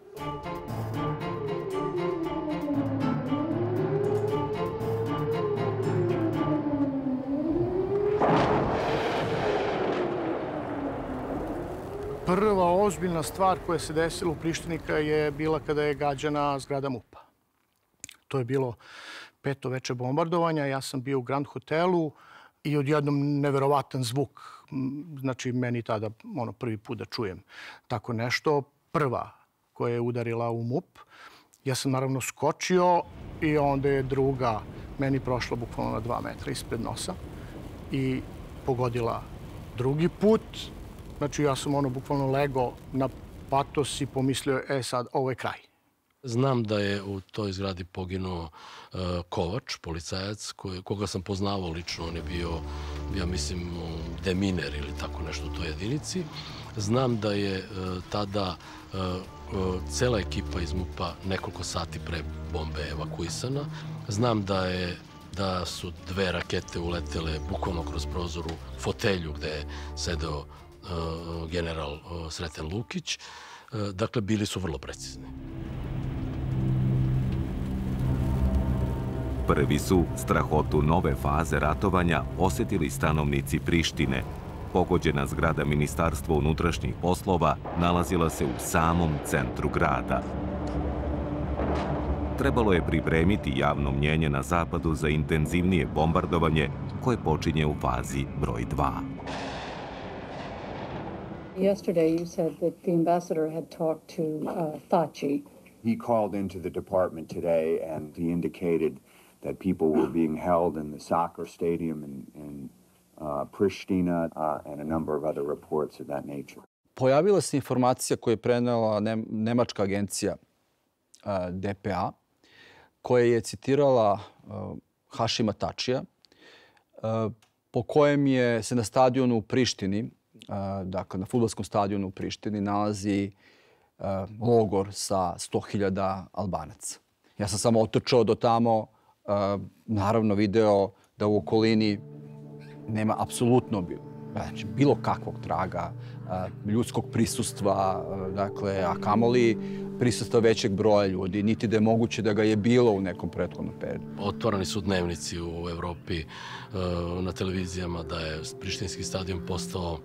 Prva ozbiljna stvar koja se desila u Prištini je bila kada je gađana zgrada MUP-a. To je bilo 5. veče bombardovanja, ja sam bio u Grand hotelu i odjednom neverovatan zvuk. Znači, meni tada prvi put da čujem tako nešto. Prva koja je udarila u MUP. Ja sam naravno skočio i onda je druga meni prošla bukvalno na 2 metra ispred nosa i pogodila drugi put. Znači, ja sam bukvalno legao na patos i pomislio, sad, ovo je kraj. Znam da je u toj zgradi poginuo Kovač, policajac, koga sam poznavao lično. On je bio, ja mislim, deminer ili tako nešto u toj jedinici. Znam da je tada cela ekipa iz MUP-a nekoliko sati pre bombe evakuisana. Znam da su 2 rakete uletele bukvalno kroz prozor u fotelju gde je sedeo general Sreten Lukić. Dakle, bili su vrlo precizni. Prvi su strahotu nove faze ratovanja osetili stanovnici Prištine. Pogođena zgrada Ministarstva unutrašnjih poslova nalazila se u samom centru grada. Trebalo je pripremiti javno mnjenje na zapadu za intenzivnije bombardovanje koje počinje u fazi broj 2. Yesterday you said that the ambassador had talked to Thaci. He called into the department today and he indicated that people were being held in the soccer stadium in Pristina and a number of other reports of that nature. Pojavila se informacija koju je prenela nemačka agencija DPA, koja je citirala Hašima Tačija, po kojem se na stadionu u Prištini, dakle na fudbalskom stadionu u Prištini, nalazi logor sa 100.000 Albanaca. Ja sam samo otrčao do tamo, naravno video da u okolini nema apsolutno bilo kakvog traga, ljudskog prisustva, dakle, a kamoli prisustva većeg broja ljudi, niti da je moguće da ga je bilo u nekom prethodnom periodu. Otvorani su dnevnici u Evropi na televizijama da je Prištinski stadion postao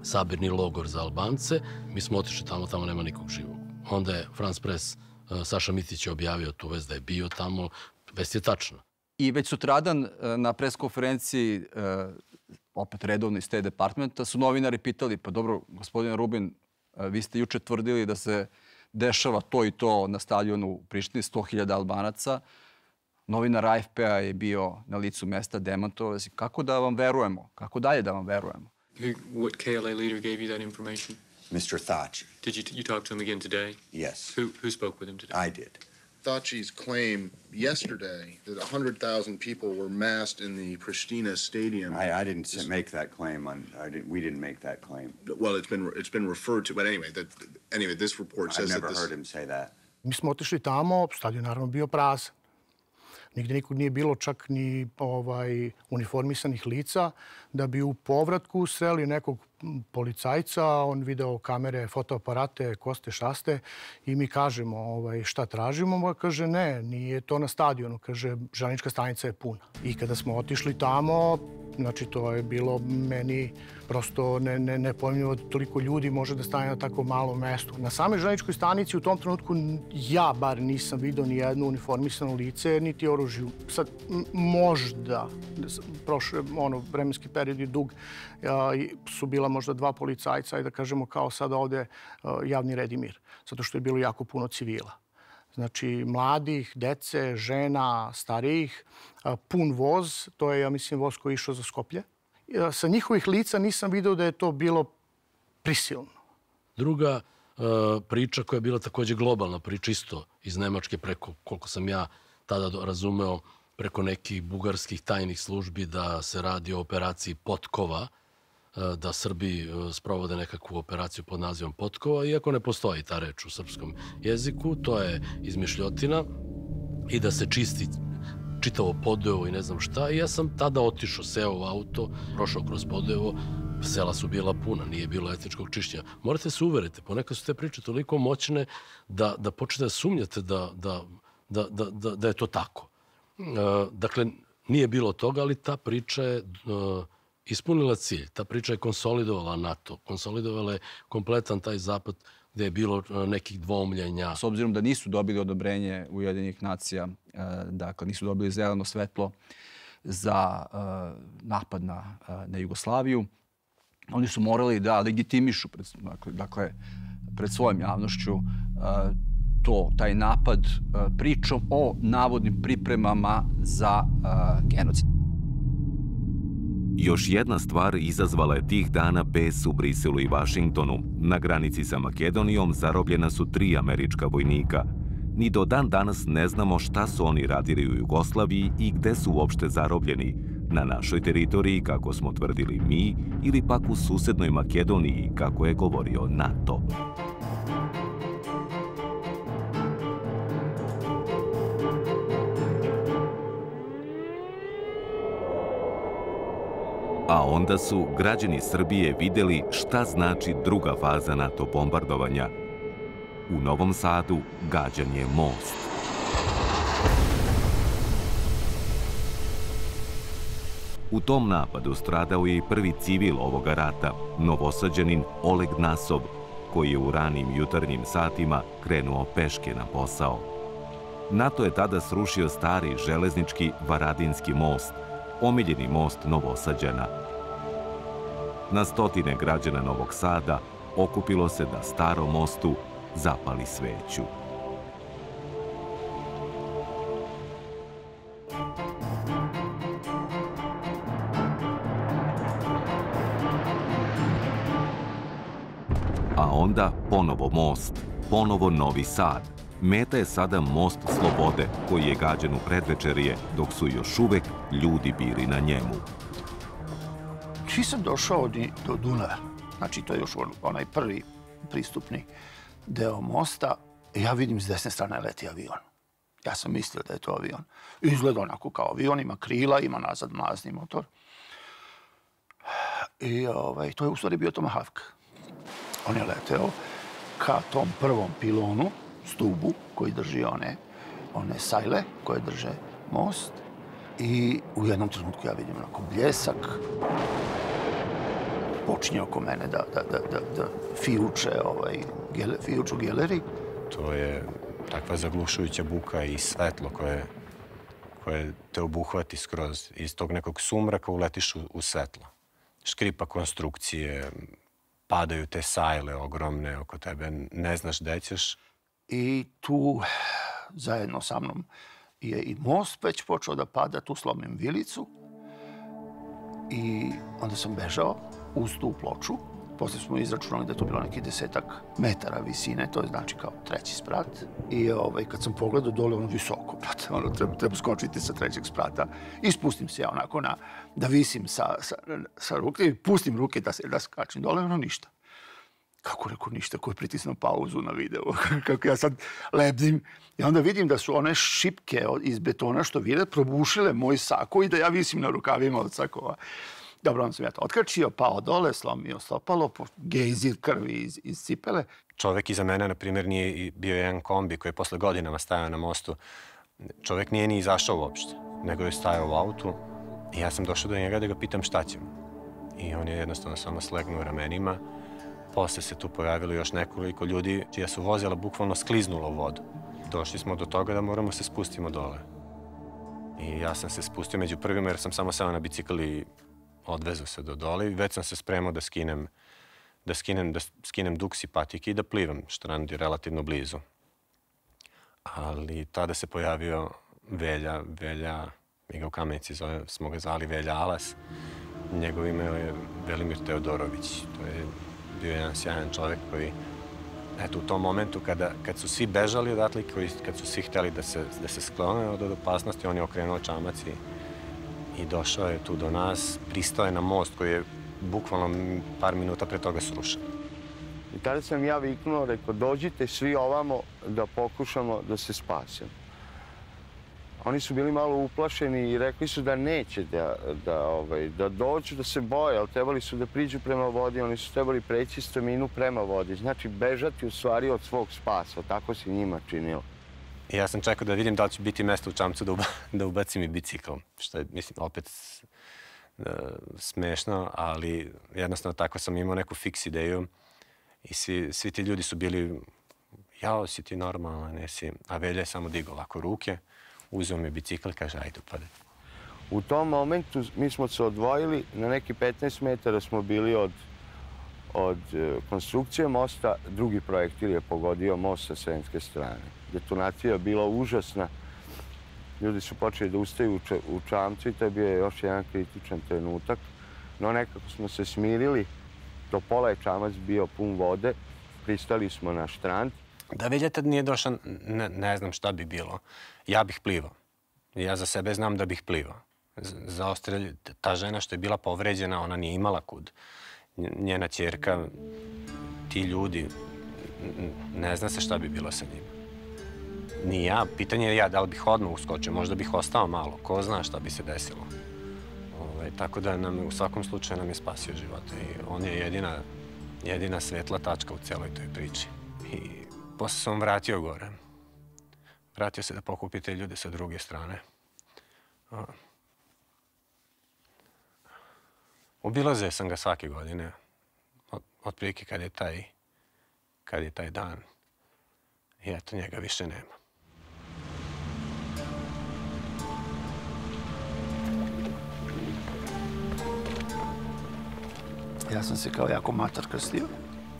sabirni logor za Albance. Mi smo otišli tamo nema nikog živog. Onda je France Press, Saša Mitić je objavio tu vest da je bio tamo. Vest je tačna. I već sutradan na preskonferenciji, opet redovno iz State Departmenta, su novinari pitali, pa dobro, gospodine Rubin, vi ste juče tvrdili da se dešava to i to na stadionu u Prištini, 100.000 Albanaca. Novinar AFP-a je bio na licu mesta, demantovao. Kako da vam verujemo? Kako dalje da vam verujemo? What KLA leader gave you that information? Mr. Thachi. Did you talk to him again today? Yes. Who spoke with him today? I did. Thachi's claim yesterday that 100,000 people were massed in the Pristina stadium. I didn't make that claim. We didn't make that claim. Well, it's been referred to, but anyway, this report says I've never heard him say that. Mi smo otišli tamo, stadion naravno bio prazan. Nigde nikog nije bilo, čak ni uniformisanih lica, da bi u povratku sreli nekog policajca, on video kamere, fotoaparate, koste, šaste i mi kažemo šta tražimo, a kaže ne, nije to na stadionu, kaže železnička stanica je puna. I kada smo otišli tamo, znači to je bilo meni prosto nepojmljivo da toliko ljudi može da stane na tako malom mestu. Na samoj železničkoj stanici u tom trenutku ja bar nisam vidio ni jedno uniformisano lice, niti oružje. Sad možda, prošle vremenski period je dug, su bila možda 2 policajca i da kažemo kao sada ovde javni red i mir, zato što je bilo jako puno civila. Znači, mladih, dece, žena, starijih, pun voz, to je, ja mislim, voz koji je išao za Skoplje. Sa njihovih lica nisam video da je to bilo prisilno. Druga priča koja je bila takođe globalna priča, isto iz Nemačke, preko, koliko sam ja tada razumeo, preko nekih bugarskih tajnih službi da se radi o operaciji Potkova, da Srbi sprovode nekakvu operaciju pod nazivom Potkova, iako ne postoji ta reč u srpskom jeziku, to je izmišljotina i da se čisti čitavo Podujevo i ne znam šta. I ja sam tada otišao, seo u auto, prošao kroz Podujevo, sela su bila puna, nije bilo etničkog čišćenja. Morate se uveriti, ponekad su te priče toliko moćne da počnete da sumnjate da je to tako. Dakle, nije bilo toga, ali ta priča je ispunila cilj. Ta priča je konsolidovala NATO, konsolidovala je kompletan taj zapad gde je bilo nekih dvoumljenja. S obzirom da nisu dobili odobrenje Ujedinjenih nacija, dakle nisu dobili zeleno svetlo za napad na Jugoslaviju, oni su morali da legitimišu pred svojom javnošću taj napad pričom o navodnim pripremama za genocid. Još jedna stvar izazvala je tih dana bes u Briselu i Vašingtonu. Na granici sa Makedonijom zarobljena su 3 američka vojnika. Ni do dan danas ne znamo šta su oni radili u Jugoslaviji i gde su uopšte zarobljeni. Na našoj teritoriji, kako smo tvrdili mi, ili pak u susednoj Makedoniji, kako je govorio NATO. A onda su građani Srbije videli šta znači druga faza NATO bombardovanja. U Novom Sadu gađan je most. U tom napadu stradao je i prvi civil ovoga rata, Novosađanin Oleg Nasov, koji je u ranim jutarnjim satima krenuo peške na posao. NATO je tada srušio stari železnički Varadinski most, omiljeni most Novosađana. Na stotine građana Novog Sada okupilo se da starom mostu zapali sveću. A onda ponovo most, ponovo Novi Sad. Meta je sada most Slobode, koji je gađan u predvečerje, dok su još uvek ljudi bili na njemu. Nisam došao do Dunava, znači to je još onaj prvi pristupni deo mosta. Ja vidim s desne strane leti avion. Ja sam mislio da je to avion. Izgleda onako kao avion, ima krila, ima nazad mlazni motor. I to je u stvari bio Tomahawk. On je leteo ka tom prvom pilonu, stubu koji drži one sajle koje drže most. I u jednom trenutku ja vidim onako bljesak. Počinje oko mene da fijuču geleri. To je takva zaglušujuća buka i svetlo koje te obuhvati skroz. Iz tog nekog sumraka uletiš u svetlo. Škripa konstrukcije, padaju te sajle ogromne oko tebe, ne znaš gde ćeš. I tu zajedno sa mnom je i most već počeo da pada, tu slomim vilicu. I onda sam bežao uz tu ploču. Posle smo izračunali da je to bilo neki 10-ak metara visine, to je znači kao 3. sprat. I kad sam pogledao dole, ono visoko, brate, treba skočiti sa 3. sprata. I spustim se ja onako da visim sa ruke i pustim ruke da skačem dole, ono ništa. Kako rekao ništa, ko je pritisnuo pauzu na video, kako ja sad lebdim. I onda vidim da su one šipke iz betona što vide probušile moj sako i da ja visim na rukavima od sakova. Dobro, onda sam ja to otkačio, pao dole, slomio stopalo, gejzir krvi iz cipele. Čovek iza mene, na primjer, nije bio jedan kombi koji je posle godinama stajao na mostu. Čovek nije ni izašao uopšte, nego je stajao u autu i ja sam došao do njega da ga pitam šta ćemo. I on je jednostavno samo slegnuo ramenima. Posle se tu pojavilo još nekoliko ljudi čija su vozila bukvalno skliznula u vodu. Došli smo do toga da moramo se spustimo dole. I ja sam se spustio među prvima jer sam samo seo na bicikl i odvezao se do dole i već sam se spremao da skinem duks i patike i da plivam, strand je relativno blizu. Ali tada se pojavio Velja, mi ga u Kamenici smo ga zvali Velja Alas. Njegov ime je Velimir Teodorović. To je bio jedan sjajan čovjek koji, eto, u tom momentu kad su svi bežali odatle, kad su svi hteli da se sklone od opasnosti, on je okrenuo čamac i došao je tu do nas, pristao je na most koji je bukvalno par minuta pre toga srušen. I tada sam ja viknuo, rekao, dođite svi ovamo da pokušamo da se spasemo. Oni su bili malo uplašeni i rekli su da neće da dođu, da se boje, ali trebali su da priđu prema vodi, oni su trebali preći strminu prema vodi. Znači, bežati u stvari od svog spasa, tako se njima činilo. Ja sam čekao da vidim da li će biti mesta u čamcu da ubacim i bicikl, što je, mislim, opet smešno, ali jednostavno tako sam imao neku fiks ideju i svi ti ljudi su bili, jao, si ti normalan, nesi, a Velja je samo digao ovako ruke, uzeo mi bicikl i kaže, ajde upade. U tom momentu mi smo se odvojili, na neki 15 metara smo bili od konstrukcije mosta, drugi projektil je pogodio most sa sremske strane. Detonacija je bila užasna, ljudi su počeli da ustaju u čamcu i to je bio još jedan kritičan trenutak. No nekako smo se smirili, do pola je čamac bio pun vode, pristali smo na štrand. Da Velja tad nije došao, ne znam šta bi bilo. Ja bih plivao. Ja za sebe znam da bih plivao. Za Ostrelj, ta žena što je bila povređena, ona nije imala kud. Njena ćerka, ti ljudi, ne zna se šta bi bilo sa njima. Ni ja. Pitanje je da li bih odmah uskočio, možda bih ostao malo. Ko zna šta bi se desilo. Tako da u svakom slučaju nam je spasio života. I on je jedina svetla tačka u celoj toj priči. I posle sam vratio gore. Vratio se da pokupi te ljude sa druge strane. Obilazio sam ga svake godine. Otprilike kad je taj dan. I eto, njega više nema. Ja sam se kao jako matar krstio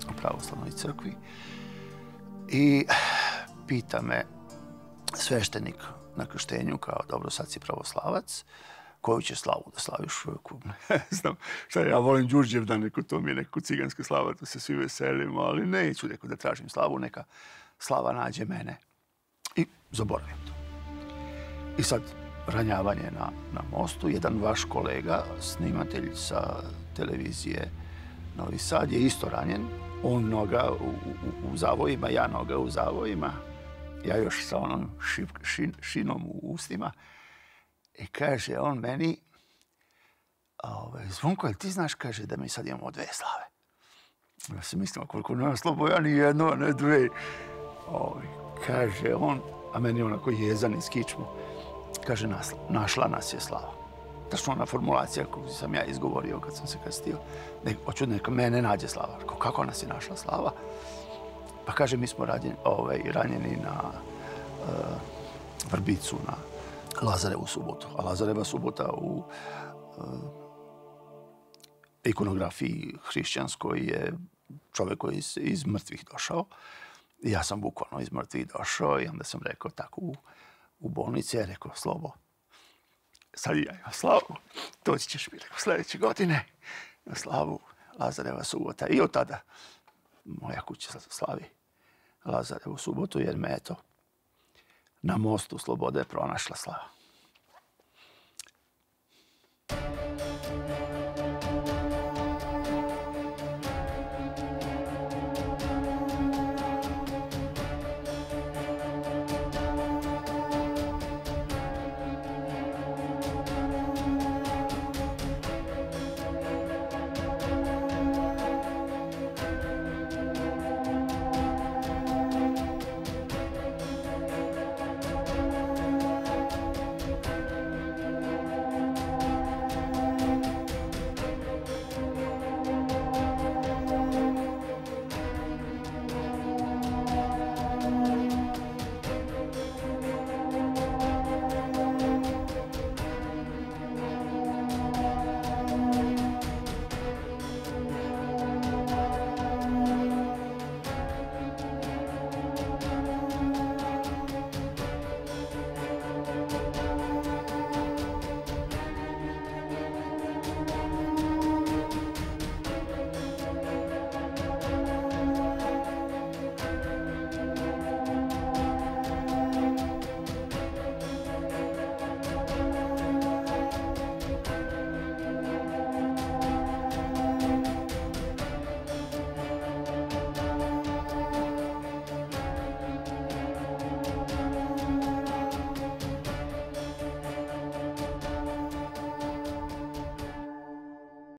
u pravoslavnoj crkvi i pita me sveštenik na krštenju kao, dobro, sad si pravoslavac, koju će slavu da slaviš? Ne znam šta, ja volim Đurđevdan, to mi je neku ciganska slava, da se svi veselimo, ali neću da tražim slavu, neka slava nađe mene. I zaboravim to. I sad, ranjavanje na mostu, jedan vaš kolega, snimatelj sa televizije Novi Sad, je isto ranjen. On noga u zavojima, ja noga u zavojima. Ja još sa onom šinom u ustima. I kaže on meni, Zvonko, jel ti znaš, kaže, da mi sad imamo 2 slave? Ja se mislim, koliko nema slobo, ja ni jedno, a ne 2. Kaže on, a meni je onako jezan iz kičmu, kaže, našla nas je slava. Tačno ona formulacija koju sam ja izgovorio kad sam se krstio. Hoću neka mene nađe slava. Kako nas je našla slava? Pa kaže, mi smo ranjeni na Vrbicu, na Lazarevu subotu. A Lazareva subota u ikonografiji hrišćanskoj je čovjek koji je iz mrtvih došao. I ja sam bukvalno iz mrtvih došao i onda sam rekao tako u bolnici, je rekao, Slobo, sad ja imam slavu, doći ćeš mi, rekao, sljedeće godine na slavu. Lazareva subota. I od tada moja kuća slavi Lazarevu subotu, jer me eto na mostu slobode pronašla slava.